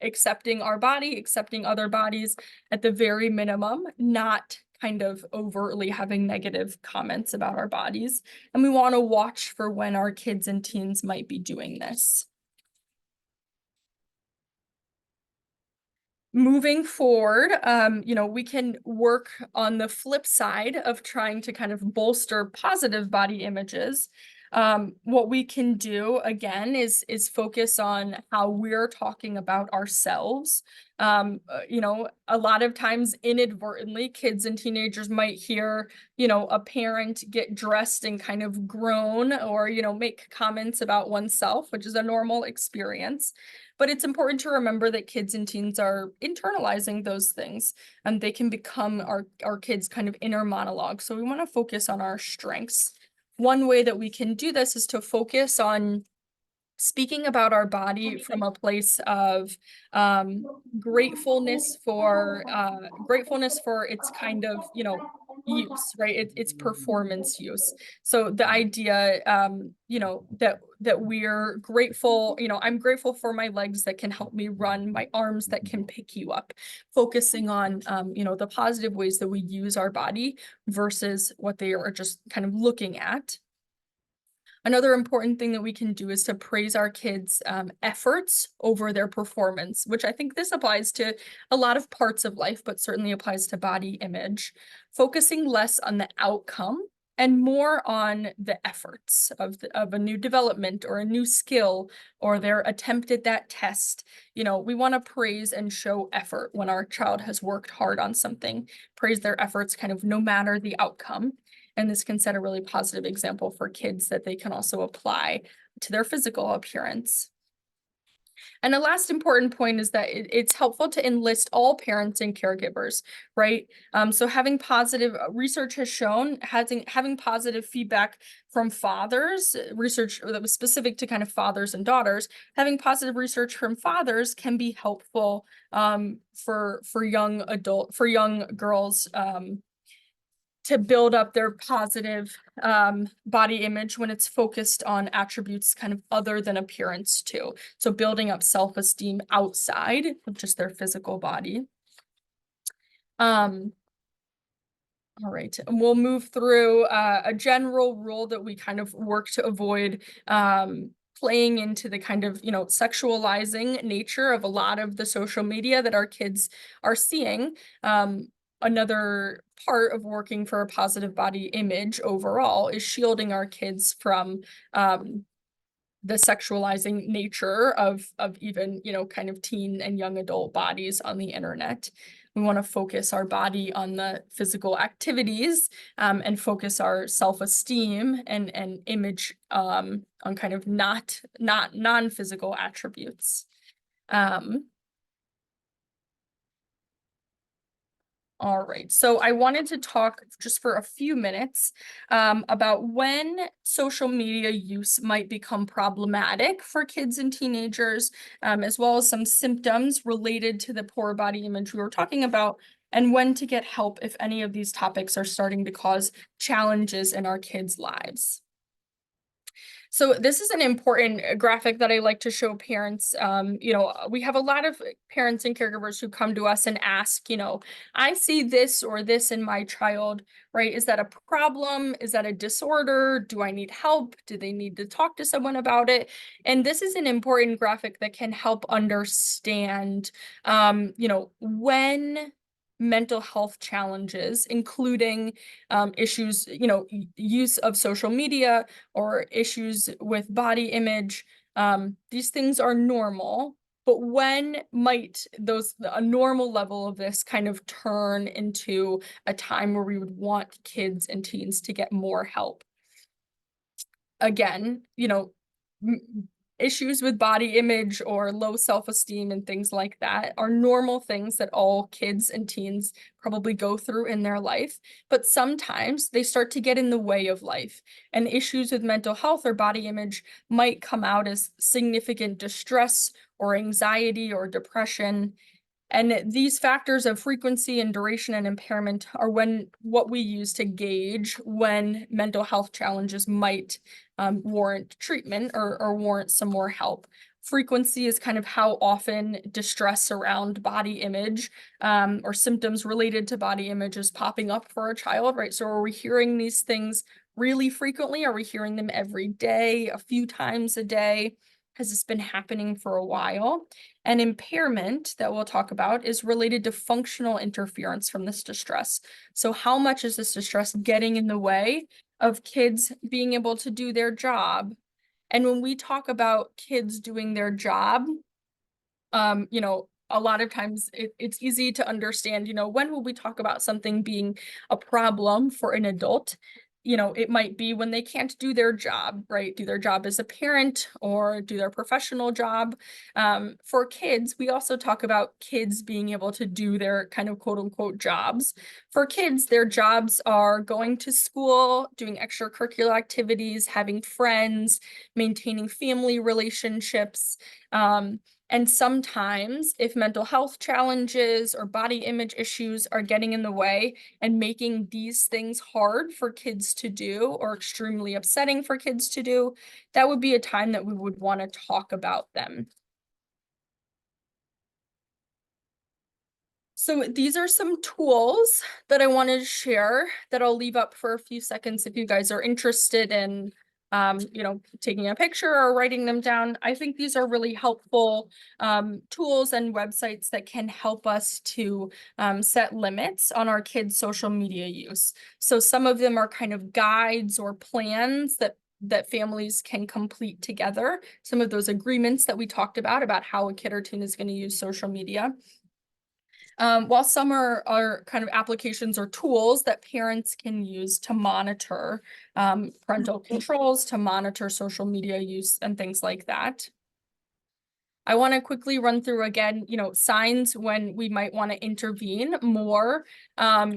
accepting our body, accepting other bodies at the very minimum, not kind of overtly having negative comments about our bodies. And we want to watch for when our kids and teens might be doing this. Moving forward, you know, we can work on the flip side of trying to kind of bolster positive body images. What we can do again is focus on how we're talking about ourselves. You know, a lot of times inadvertently, kids and teenagers might hear, you know, a parent get dressed and kind of groan or, you know, make comments about oneself, which is a normal experience. But it's important to remember that kids and teens are internalizing those things and they can become our kids' kind of inner monologue. So we want to focus on our strengths. One way that we can do this is to focus on speaking about our body from a place of gratefulness for its kind of, you know, use, right? It's performance use. So the idea, you know, that we're grateful, you know, I'm grateful for my legs that can help me run, my arms that can pick you up, focusing on, you know, the positive ways that we use our body versus what they are just kind of looking at. Another important thing that we can do is to praise our kids' efforts over their performance, which I think this applies to a lot of parts of life, but certainly applies to body image. Focusing less on the outcome and more on the efforts of a new development or a new skill or their attempt at that test. You know, we want to praise and show effort when our child has worked hard on something, praise their efforts kind of no matter the outcome. And this can set a really positive example for kids that they can also apply to their physical appearance. And the last important point is that it's helpful to enlist all parents and caregivers, right? So having positive research has shown having positive feedback from fathers, research that was specific to kind of fathers and daughters, having positive research from fathers can be helpful for young girls to build up their positive body image when it's focused on attributes kind of other than appearance too. So building up self-esteem outside of just their physical body. All right, and we'll move through a general rule that we kind of work to avoid playing into the kind of, you know, sexualizing nature of a lot of the social media that our kids are seeing. Another part of working for a positive body image overall is shielding our kids from the sexualizing nature of even, you know, kind of teen and young adult bodies on the internet. We want to focus our body on the physical activities and focus our self-esteem and image on kind of not non-physical attributes. All right, so I wanted to talk just for a few minutes about when social media use might become problematic for kids and teenagers, as well as some symptoms related to the poor body image we were talking about, and when to get help if any of these topics are starting to cause challenges in our kids' lives. So this is an important graphic that I like to show parents. You know, we have a lot of parents and caregivers who come to us and ask, you know, I see this or this in my child, right? Is that a problem? Is that a disorder? Do I need help? Do they need to talk to someone about it? And this is an important graphic that can help understand, you know, when mental health challenges, including issues, use of social media or issues with body image. These things are normal, but when might a normal level of this kind of turn into a time where we would want kids and teens to get more help? Again, issues with body image or low self-esteem and things like that are normal things that all kids and teens probably go through in their life, but sometimes they start to get in the way of life, and issues with mental health or body image might come out as significant distress or anxiety or depression. And these factors of frequency and duration and impairment are what we use to gauge when mental health challenges might warrant treatment or warrant some more help. Frequency is kind of how often distress around body image or symptoms related to body image is popping up for a child, right? So are we hearing these things really frequently? Are we hearing them every day, a few times a day? Has this been happening for a while? And impairment that we'll talk about is related to functional interference from this distress. So how much is this distress getting in the way of kids being able to do their job? And when we talk about kids doing their job, a lot of times it's easy to understand, when will we talk about something being a problem for an adult? It might be when they can't do their job, right? Do their job as a parent or do their professional job. For kids, we also talk about kids being able to do their kind of quote unquote jobs. For kids, their jobs are going to school, doing extracurricular activities, having friends, maintaining family relationships. And sometimes if mental health challenges or body image issues are getting in the way and making these things hard for kids to do or extremely upsetting for kids to do, that would be a time that we would want to talk about them. So these are some tools that I wanted to share that I'll leave up for a few seconds if you guys are interested in taking a picture or writing them down. I think these are really helpful tools and websites that can help us to set limits on our kids' social media use. So some of them are kind of guides or plans that families can complete together. Some of those agreements that we talked about how a kid or teen is going to use social media. While some are kind of applications or tools that parents can use to monitor parental controls, to monitor social media use and things like that. I want to quickly run through again, signs when we might want to intervene more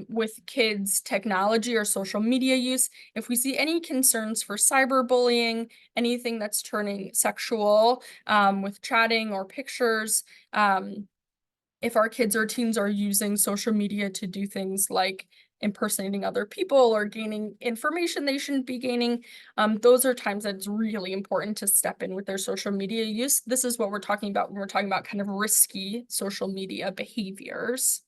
with kids' technology or social media use. If we see any concerns for cyberbullying, anything that's turning sexual with chatting or pictures, if our kids or teens are using social media to do things like impersonating other people or gaining information they shouldn't be gaining, those are times that it's really important to step in with their social media use. This is what we're talking about when we're talking about kind of risky social media behaviors.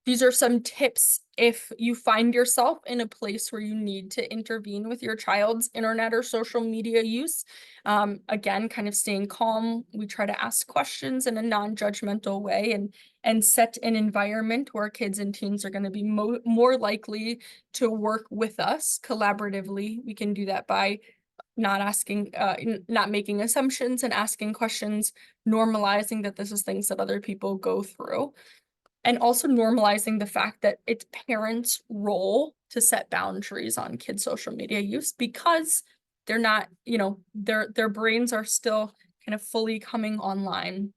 These are some tips if you find yourself in a place where you need to intervene with your child's internet or social media use. Again, kind of staying calm. We try to ask questions in a non-judgmental way and set an environment where kids and teens are going to be more likely to work with us collaboratively. We can do that by not making assumptions and asking questions, normalizing that this is things that other people go through. And also normalizing the fact that it's parents' role to set boundaries on kids' social media use because they're not, their brains are still kind of fully coming online.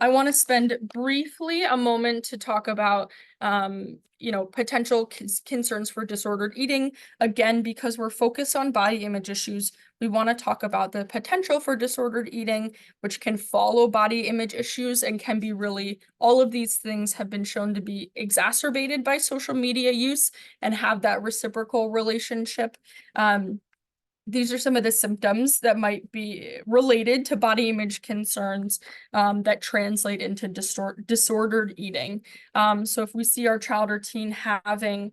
I want to spend briefly a moment to talk about, potential concerns for disordered eating. Again, because we're focused on body image issues, we want to talk about the potential for disordered eating, which can follow body image issues and can be all of these things have been shown to be exacerbated by social media use and have that reciprocal relationship. These are some of the symptoms that might be related to body image concerns that translate into disordered eating. So if we see our child or teen having,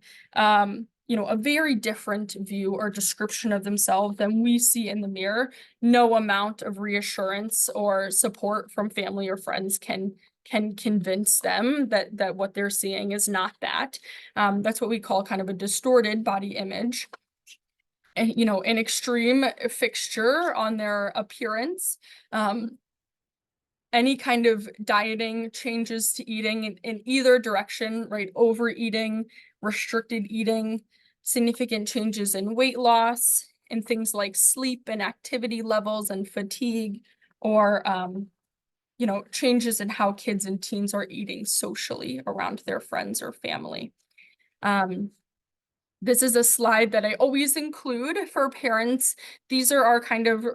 a very different view or description of themselves than we see in the mirror, no amount of reassurance or support from family or friends can convince them that what they're seeing is not that. That's what we call kind of a distorted body image. And, an extreme fixture on their appearance. Any kind of dieting, changes to eating in either direction, right? Overeating, restricted eating, significant changes in weight loss, and things like sleep and activity levels and fatigue, or changes in how kids and teens are eating socially around their friends or family. This is a slide that I always include for parents. These are our kind of,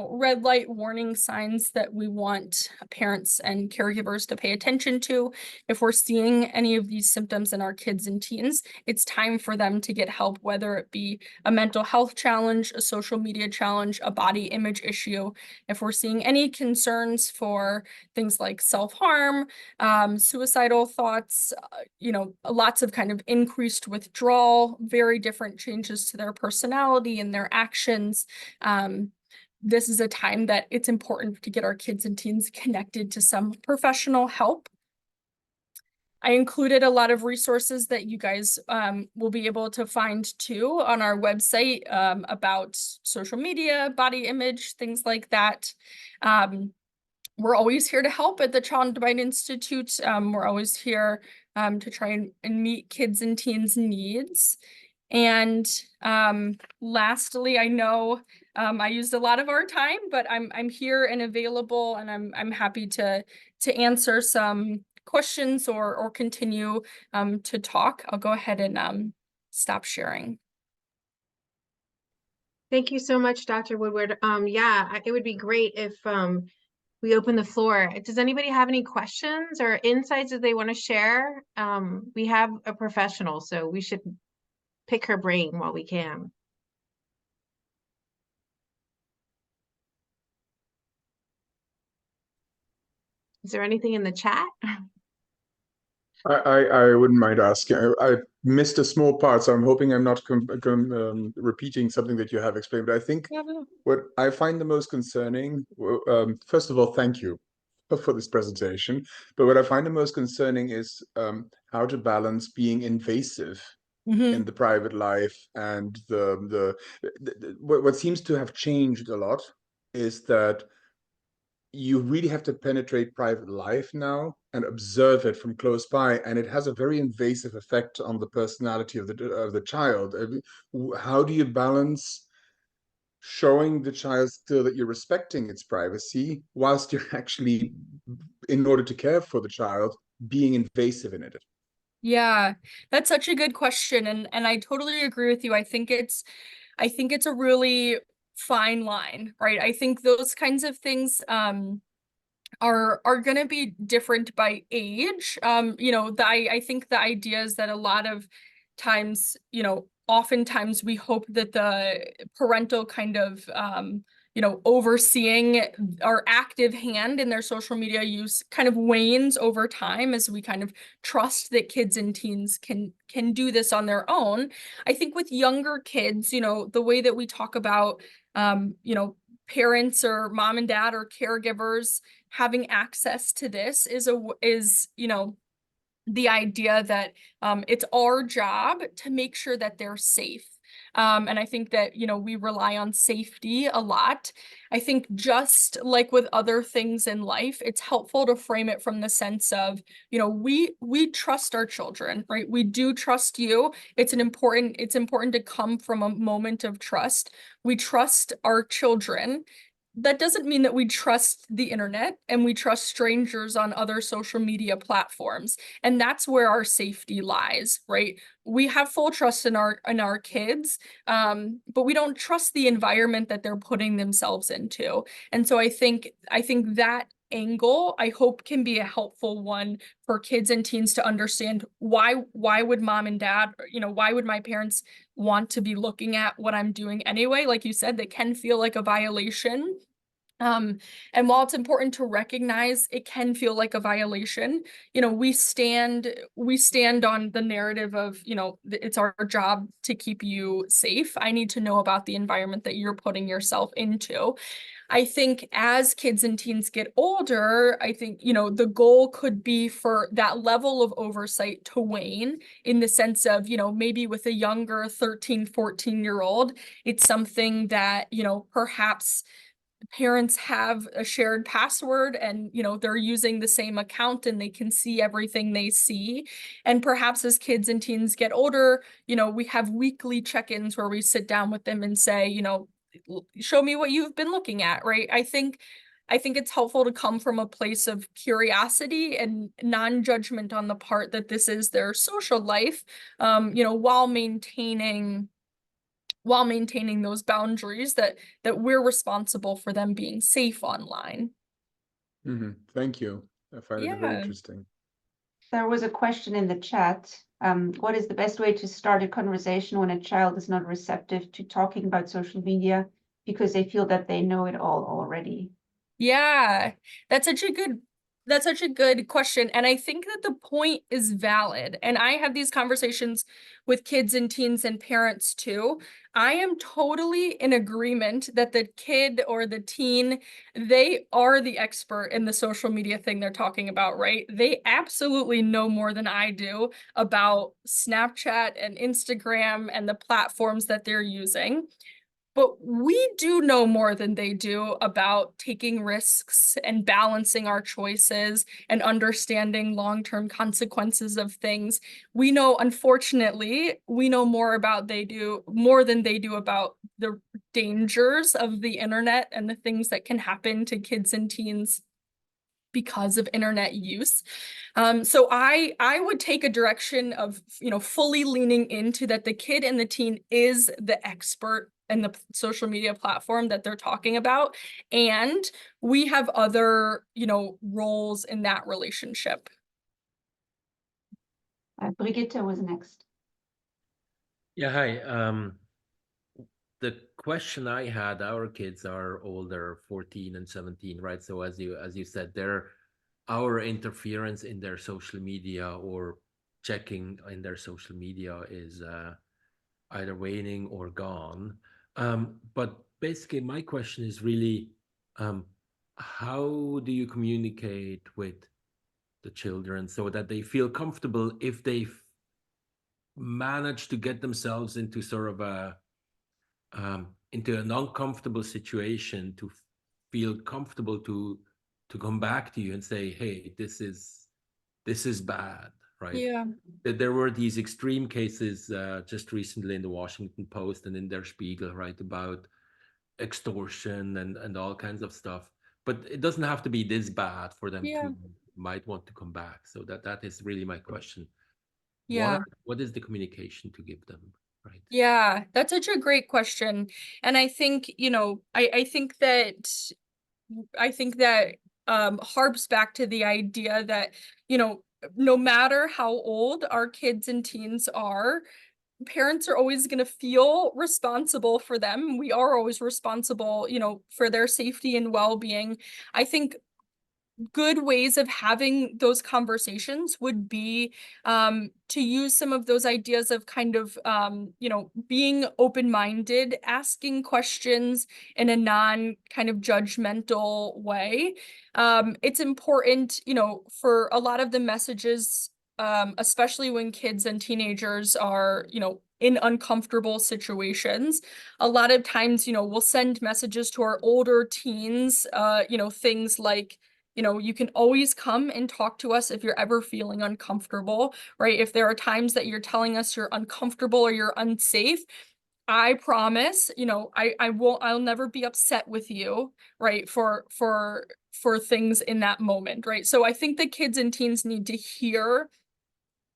red light warning signs that we want parents and caregivers to pay attention to. If we're seeing any of these symptoms in our kids and teens, it's time for them to get help, whether it be a mental health challenge, a social media challenge, a body image issue. If we're seeing any concerns for things like self-harm, suicidal thoughts, lots of kind of increased withdrawal, very different changes to their personality and their actions. This is a time that it's important to get our kids and teens connected to some professional help. I included a lot of resources that you guys will be able to find too on our website about social media, body image, things like that. We're always here to help at the Child and Divine Institute. We're always here to try and meet kids and teens' needs. And lastly, I know I used a lot of our time, but I'm here and available, and I'm happy to answer some questions or continue to talk. I'll go ahead and stop sharing. Thank you so much, Dr. Woodward. Yeah, it would be great if we open the floor. Does anybody have any questions or insights that they want to share? We have a professional, so we should pick her brain while we can. Is there anything in the chat? I wouldn't mind asking. I missed a small part, so I'm hoping I'm not repeating something that you have explained. But I think what I find the most concerning, first of all, thank you for this presentation. But what I find the most concerning is how to balance being invasive in the private life and what seems to have changed a lot is that you really have to penetrate private life now and observe it from close by, and it has a very invasive effect on the personality of the child. How do you balance showing the child still that you're respecting its privacy whilst you're actually, in order to care for the child, being invasive in it? Yeah, that's such a good question, and I totally agree with you. I think it's a really fine line, right? I think those kinds of things are going to be different by age. I think the idea is that a lot of times, oftentimes we hope that the parental kind of overseeing our active hand in their social media use kind of wanes over time as we kind of trust that kids and teens can do this on their own. I think with younger kids, the way that we talk about, parents or mom and dad or caregivers having access to this is the idea that it's our job to make sure that they're safe. And I think that, we rely on safety a lot. I think just like with other things in life, it's helpful to frame it from the sense of, we trust our children, right? We do trust you. It's important to come from a moment of trust. We trust our children. That doesn't mean that we trust the internet and we trust strangers on other social media platforms. And that's where our safety lies, right? We have full trust in our kids, but we don't trust the environment that they're putting themselves into. And so I think that angle, I hope, can be a helpful one for kids and teens to understand why would mom and dad, why would my parents want to be looking at what I'm doing anyway? Like you said, that can feel like a violation. And while it's important to recognize it can feel like a violation, you know, we stand on the narrative of, you know, it's our job to keep you safe. I need to know about the environment that you're putting yourself into. I think as kids and teens get older, I think, you know, the goal could be for that level of oversight to wane, in the sense of, you know, maybe with a younger 13, 14-year-old, it's something that, you know, perhaps parents have a shared password and, you know, they're using the same account and they can see everything they see. And perhaps as kids and teens get older, you know, we have weekly check-ins where we sit down with them and say, you know, show me what you've been looking at, right? I think it's helpful to come from a place of curiosity and non-judgment on the part that this is their social life, you know, while maintaining those boundaries that we're responsible for them being safe online. Thank you. I find it very Yeah. interesting. There was a question in the chat. What is the best way to start a conversation when a child is not receptive to talking about social media because they feel that they know it all already? Yeah, that's such a good question. And I think that the point is valid. And I have these conversations with kids and teens and parents too. I am totally in agreement that the kid or the teen, they are the expert in the social media thing they're talking about, right? They absolutely know more than I do about Snapchat and Instagram and the platforms that they're using. But we do know more than they do about taking risks and balancing our choices and understanding long-term consequences of things. We know, unfortunately, we know more than they do about the dangers of the internet and the things that can happen to kids and teens because of internet use. So I would take a direction of, you know, fully leaning into that the kid and the teen is the expert in the social media platform that they're talking about. And we have other, you know, roles in that relationship. Brigitte was next. Yeah, hi. The question I had, our kids are older, 14 and 17, right? So as you said, our interference in their social media or checking in their social media is either waning or gone. But basically, my question is really, how do you communicate with the children so that they feel comfortable if they manage to get themselves into sort of into an uncomfortable situation, to feel comfortable to come back to you and say, hey, this is bad, right? Yeah. There were these extreme cases just recently in the Washington Post and in Der Spiegel, right, about extortion and all kinds of stuff. But it doesn't have to be this bad for them Yeah. to might want to come back. So that is really my question. Yeah. What is the communication to give them, right? Yeah, that's such a great question. And I think, you know, I think that harps back to the idea that, you know, no matter how old our kids and teens are, parents are always going to feel responsible for them. We are always responsible, you know, for their safety and well-being. I think good ways of having those conversations would be to use some of those ideas of kind of, you know, being open-minded, asking questions in a non kind of judgmental way. It's important, you know, for a lot of the messages, especially when kids and teenagers are, you know, in uncomfortable situations. A lot of times, you know, we'll send messages to our older teens, you know, things like, you know, you can always come and talk to us if you're ever feeling uncomfortable, right? If there are times that you're telling us you're uncomfortable or you're unsafe, I promise, you know, I'll never be upset with you, right? For things in that moment, right? So I think the kids and teens need to hear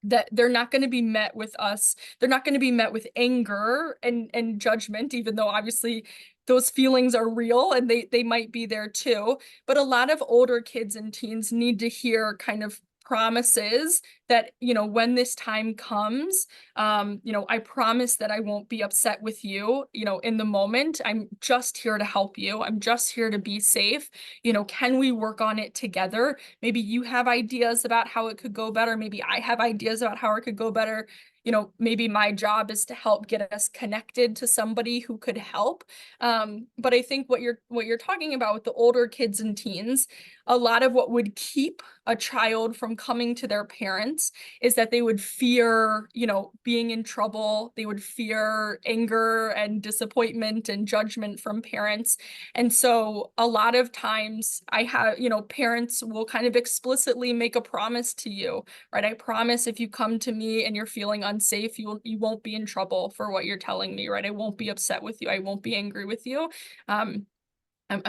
that they're not going to be met with they're not going to be met with anger and judgment, even though obviously those feelings are real and they might be there too. But a lot of older kids and teens need to hear kind of promises that, you know, when this time comes, you know, I promise that I won't be upset with you, you know, in the moment. I'm just here to help you. I'm just here to be safe. You know, can we work on it together? Maybe you have ideas about how it could go better. Maybe I have ideas about how it could go better. You know, maybe my job is to help get us connected to somebody who could help. But I think what you're talking about with the older kids and teens, a lot of what would keep a child from coming to their parents is that they would fear, you know, being in trouble. They would fear anger and disappointment and judgment from parents. And so a lot of times I have, you know, parents will kind of explicitly make a promise to you, right? I promise if you come to me and you're feeling unsafe, you won't be in trouble for what you're telling me, right? I won't be upset with you. I won't be angry with you. I'm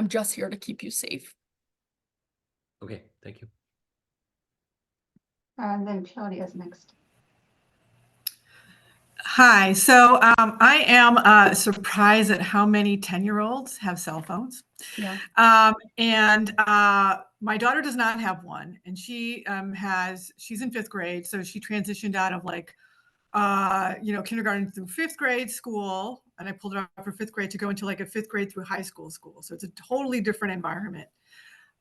just here to keep you safe. Okay, thank you. And then Claudia's next. Hi. So I am surprised at how many 10-year-olds have cell phones. Yeah. And my daughter does not have one, and she she's in 5th grade, so she transitioned out of like you know, kindergarten through 5th grade school, and I pulled her up for 5th grade to go into like a 5th grade through high school. So it's a totally different environment.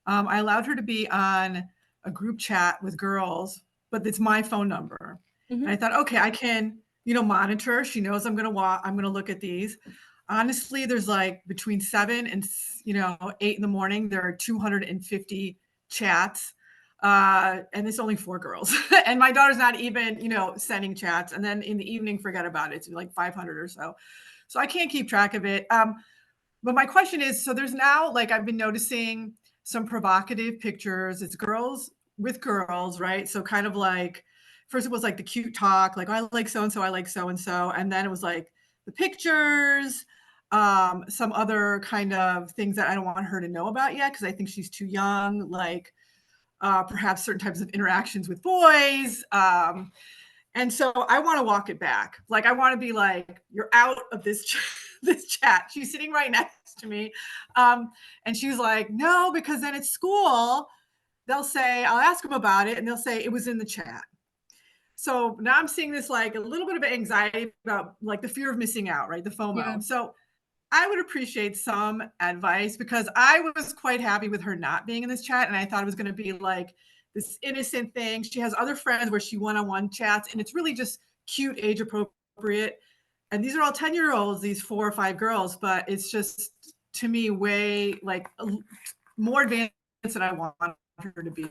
I allowed her to be on a group chat with girls, but it's my phone number. Mhm. And I thought, okay, I can, you know, monitor. She knows I'm gonna look at these. Honestly, there's like between 7 and, you know, 8 in the morning, there are 250 chats. And it's only 4 girls. And my daughter's not even, you know, sending chats. And then in the evening, forget about it. It's like 500 or so. So I can't keep track of it. But my question is, so there's now, like, I've been noticing some provocative pictures. It's girls with girls, right? So kind of like, first it was like the cute talk, like, I like so-and-so, I like so-and-so. And then it was like the pictures, some other kind of things that I don't want her to know about yet, because I think she's too young, like perhaps certain types of interactions with boys. And so I want to walk it back. Like, I want to be like, you're out of this this chat. She's sitting right next to me. And she's like, no, because then at school, they'll say, I'll ask them about it, and they'll say it was in the chat. So now I'm seeing this like a little bit of anxiety about like the fear of missing out, right? The FOMO. Yeah. So I would appreciate some advice, because I was quite happy with her not being in this chat. And I thought it was going to be like this innocent thing. She has other friends where she one-on-one chats, and it's really just cute, age appropriate. And these are all 10-year-olds, these 4 or 5 girls, but it's just, to me, way like more advanced than I want her to be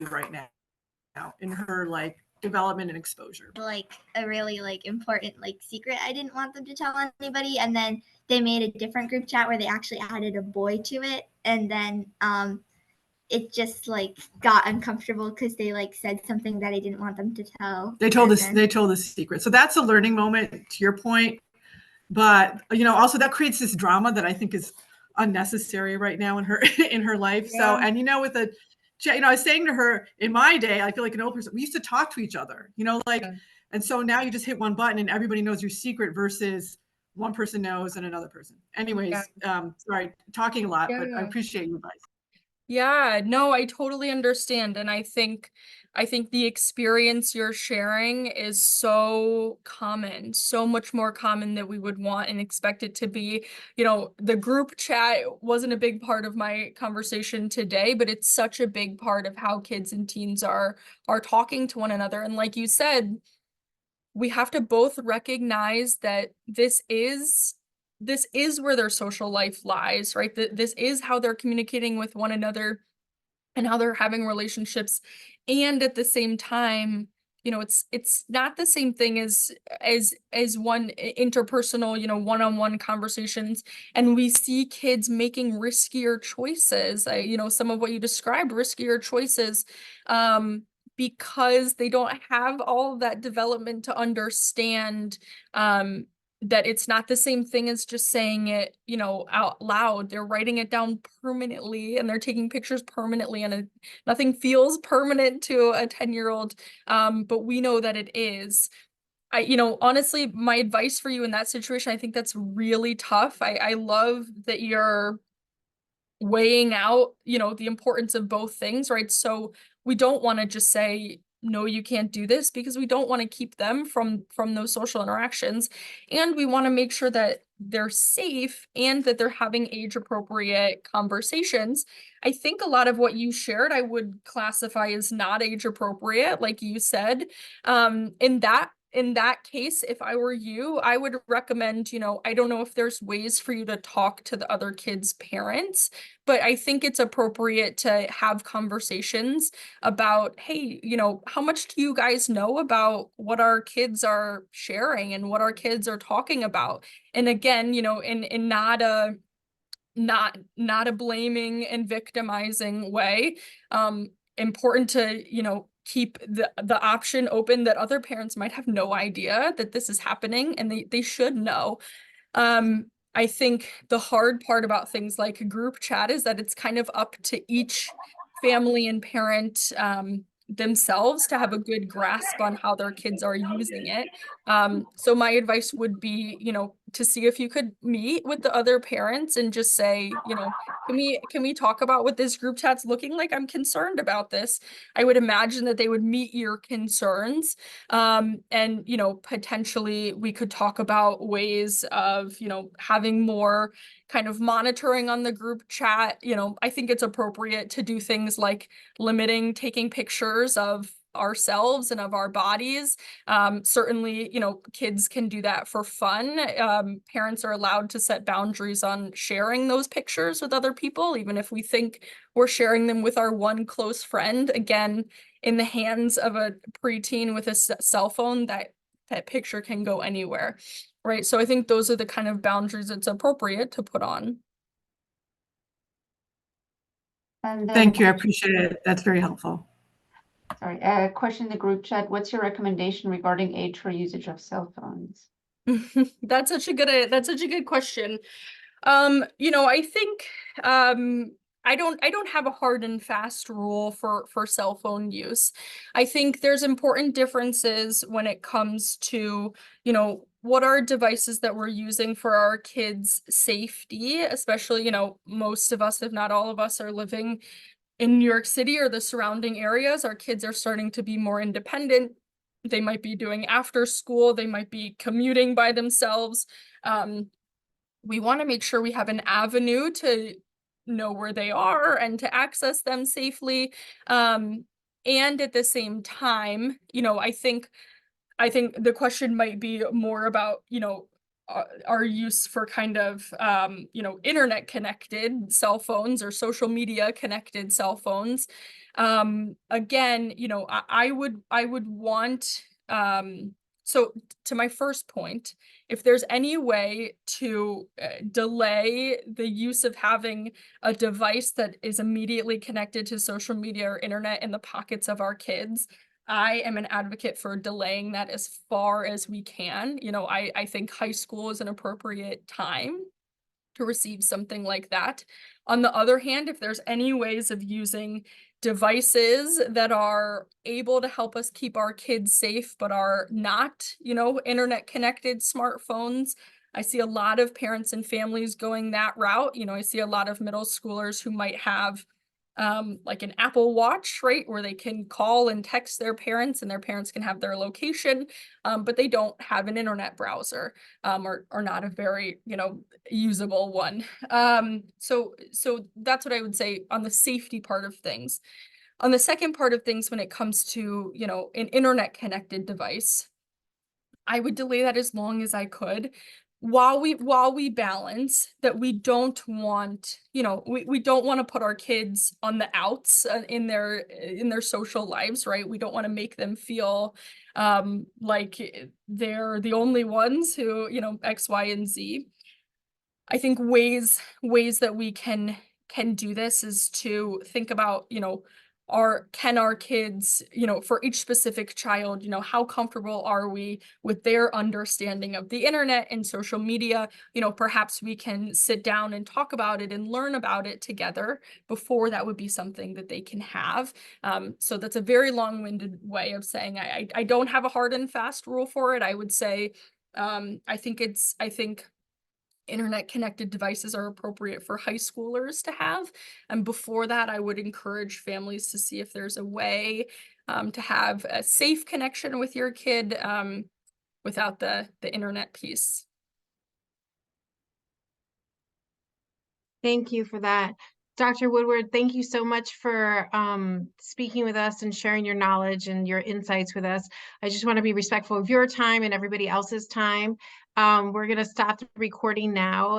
right now in her like development and exposure. Like a really like important like secret I didn't want them to tell anybody, and then they made a different group chat where they actually added a boy to it, and then it just like got uncomfortable because they like said something that I didn't want them to tell. They told the secret. So that's a learning moment, to your point. But you know, also that creates this drama that I think is unnecessary right now in her in her life. Yeah. So, and you know, with a, you know, I was saying to her, in my day, I feel like an old person, we used to talk to each other, you know, like, Yeah. And so now you just hit one button and everybody knows your secret versus one person knows and another person. Anyways, sorry, talking a lot, but I appreciate your advice. Yeah, no, I totally understand. And I think the experience you're sharing is so common, so much more common than we would want and expect it to be. You know, the group chat wasn't a big part of my conversation today, but it's such a big part of how kids and teens are talking to one another. And like you said, we have to both recognize that this is where their social life lies, right? This is how they're communicating with one another and how they're having relationships. And at the same time, you know, it's not the same thing as one interpersonal, you know, one-on-one conversations. And we see kids making riskier choices. You know, some of what you described, riskier choices, because they don't have all of that development to understand that it's not the same thing as just saying it, you know, out loud. They're writing it down permanently, and they're taking pictures permanently, and nothing feels permanent to a 10-year-old. But we know that it is. You know, honestly, my advice for you in that situation, I think that's really tough. I love that you're weighing out, you know, the importance of both things, right? So we don't want to just say, no, you can't do this, because we don't want to keep them from those social interactions. And we want to make sure that they're safe and that they're having age appropriate conversations. I think a lot of what you shared, I would classify as not age appropriate, like you said. In that case, if I were you, I would recommend, I don't know if there's ways for you to talk to the other kids' parents, but I think it's appropriate to have conversations about, hey, how much do you guys know about what our kids are sharing and what our kids are talking about? And again, in not a blaming and victimizing way. Important to, keep the option open that other parents might have no idea that this is happening, and they should know. I think the hard part about things like a group chat is that it's kind of up to each family and parent themselves to have a good grasp on how their kids are using it. So my advice would be, to see if you could meet with the other parents and just say, can we talk about what this group chat's looking like? I'm concerned about this. I would imagine that they would meet your concerns. And, potentially we could talk about ways of, having more kind of monitoring on the group chat. I think it's appropriate to do things like limiting taking pictures of ourselves and of our bodies. Certainly, kids can do that for fun. Parents are allowed to set boundaries on sharing those pictures with other people, even if we think we're sharing them with our one close friend. Again, in the hands of a preteen with a cell phone, that picture can go anywhere, right? So I think those are the kind of boundaries it's appropriate to put on. And then, Thank you. I appreciate it. That's very helpful. sorry, a question in the group chat. What's your recommendation regarding age for usage of cell phones? That's such a good question. I think I don't have a hard and fast rule for cell phone use. I think there's important differences when it comes to, what are devices that we're using for our kids' safety, especially, most of us, if not all of us, are living in New York City or the surrounding areas. Our kids are starting to be more independent. They might be doing after school, they might be commuting by themselves. We want to make sure we have an avenue to know where they are and to access them safely. And at the same time, I think the question might be more about, our use for kind of, internet connected cell phones or social media connected cell phones. Again, I would want, so to my first point, if there's any way to delay the use of having a device that is immediately connected to social media or internet in the pockets of our kids, I am an advocate for delaying that as far as we can. I think high school is an appropriate time to receive something like that. On the other hand, if there's any ways of using devices that are able to help us keep our kids safe, but are not, internet connected smartphones, I see a lot of parents and families going that route. I see a lot of middle schoolers who might have like an Apple Watch, right, where they can call and text their parents and their parents can have their location, but they don't have an internet browser, or not a very, usable one. So that's what I would say on the safety part of things. On the second part of things, when it comes to, an internet connected device, I would delay that as long as I could, while we balance that we don't want, we don't want to put our kids on the outs in their social lives, right? We don't want to make them feel like they're the only ones who, X, Y, and Z. I think ways that we can do this is to think about, can our kids, for each specific child, how comfortable are we with their understanding of the internet and social media? Perhaps we can sit down and talk about it and learn about it together before that would be something that they can have. So that's a very long-winded way of saying I don't have a hard and fast rule for it. I would say, I think internet connected devices are appropriate for high schoolers to have. And before that, I would encourage families to see if there's a way to have a safe connection with your kid without the internet piece. Thank you for that. Dr. Woodward, thank you so much for speaking with us and sharing your knowledge and your insights with us. I just want to be respectful of your time and everybody else's time. We're going to stop the recording now.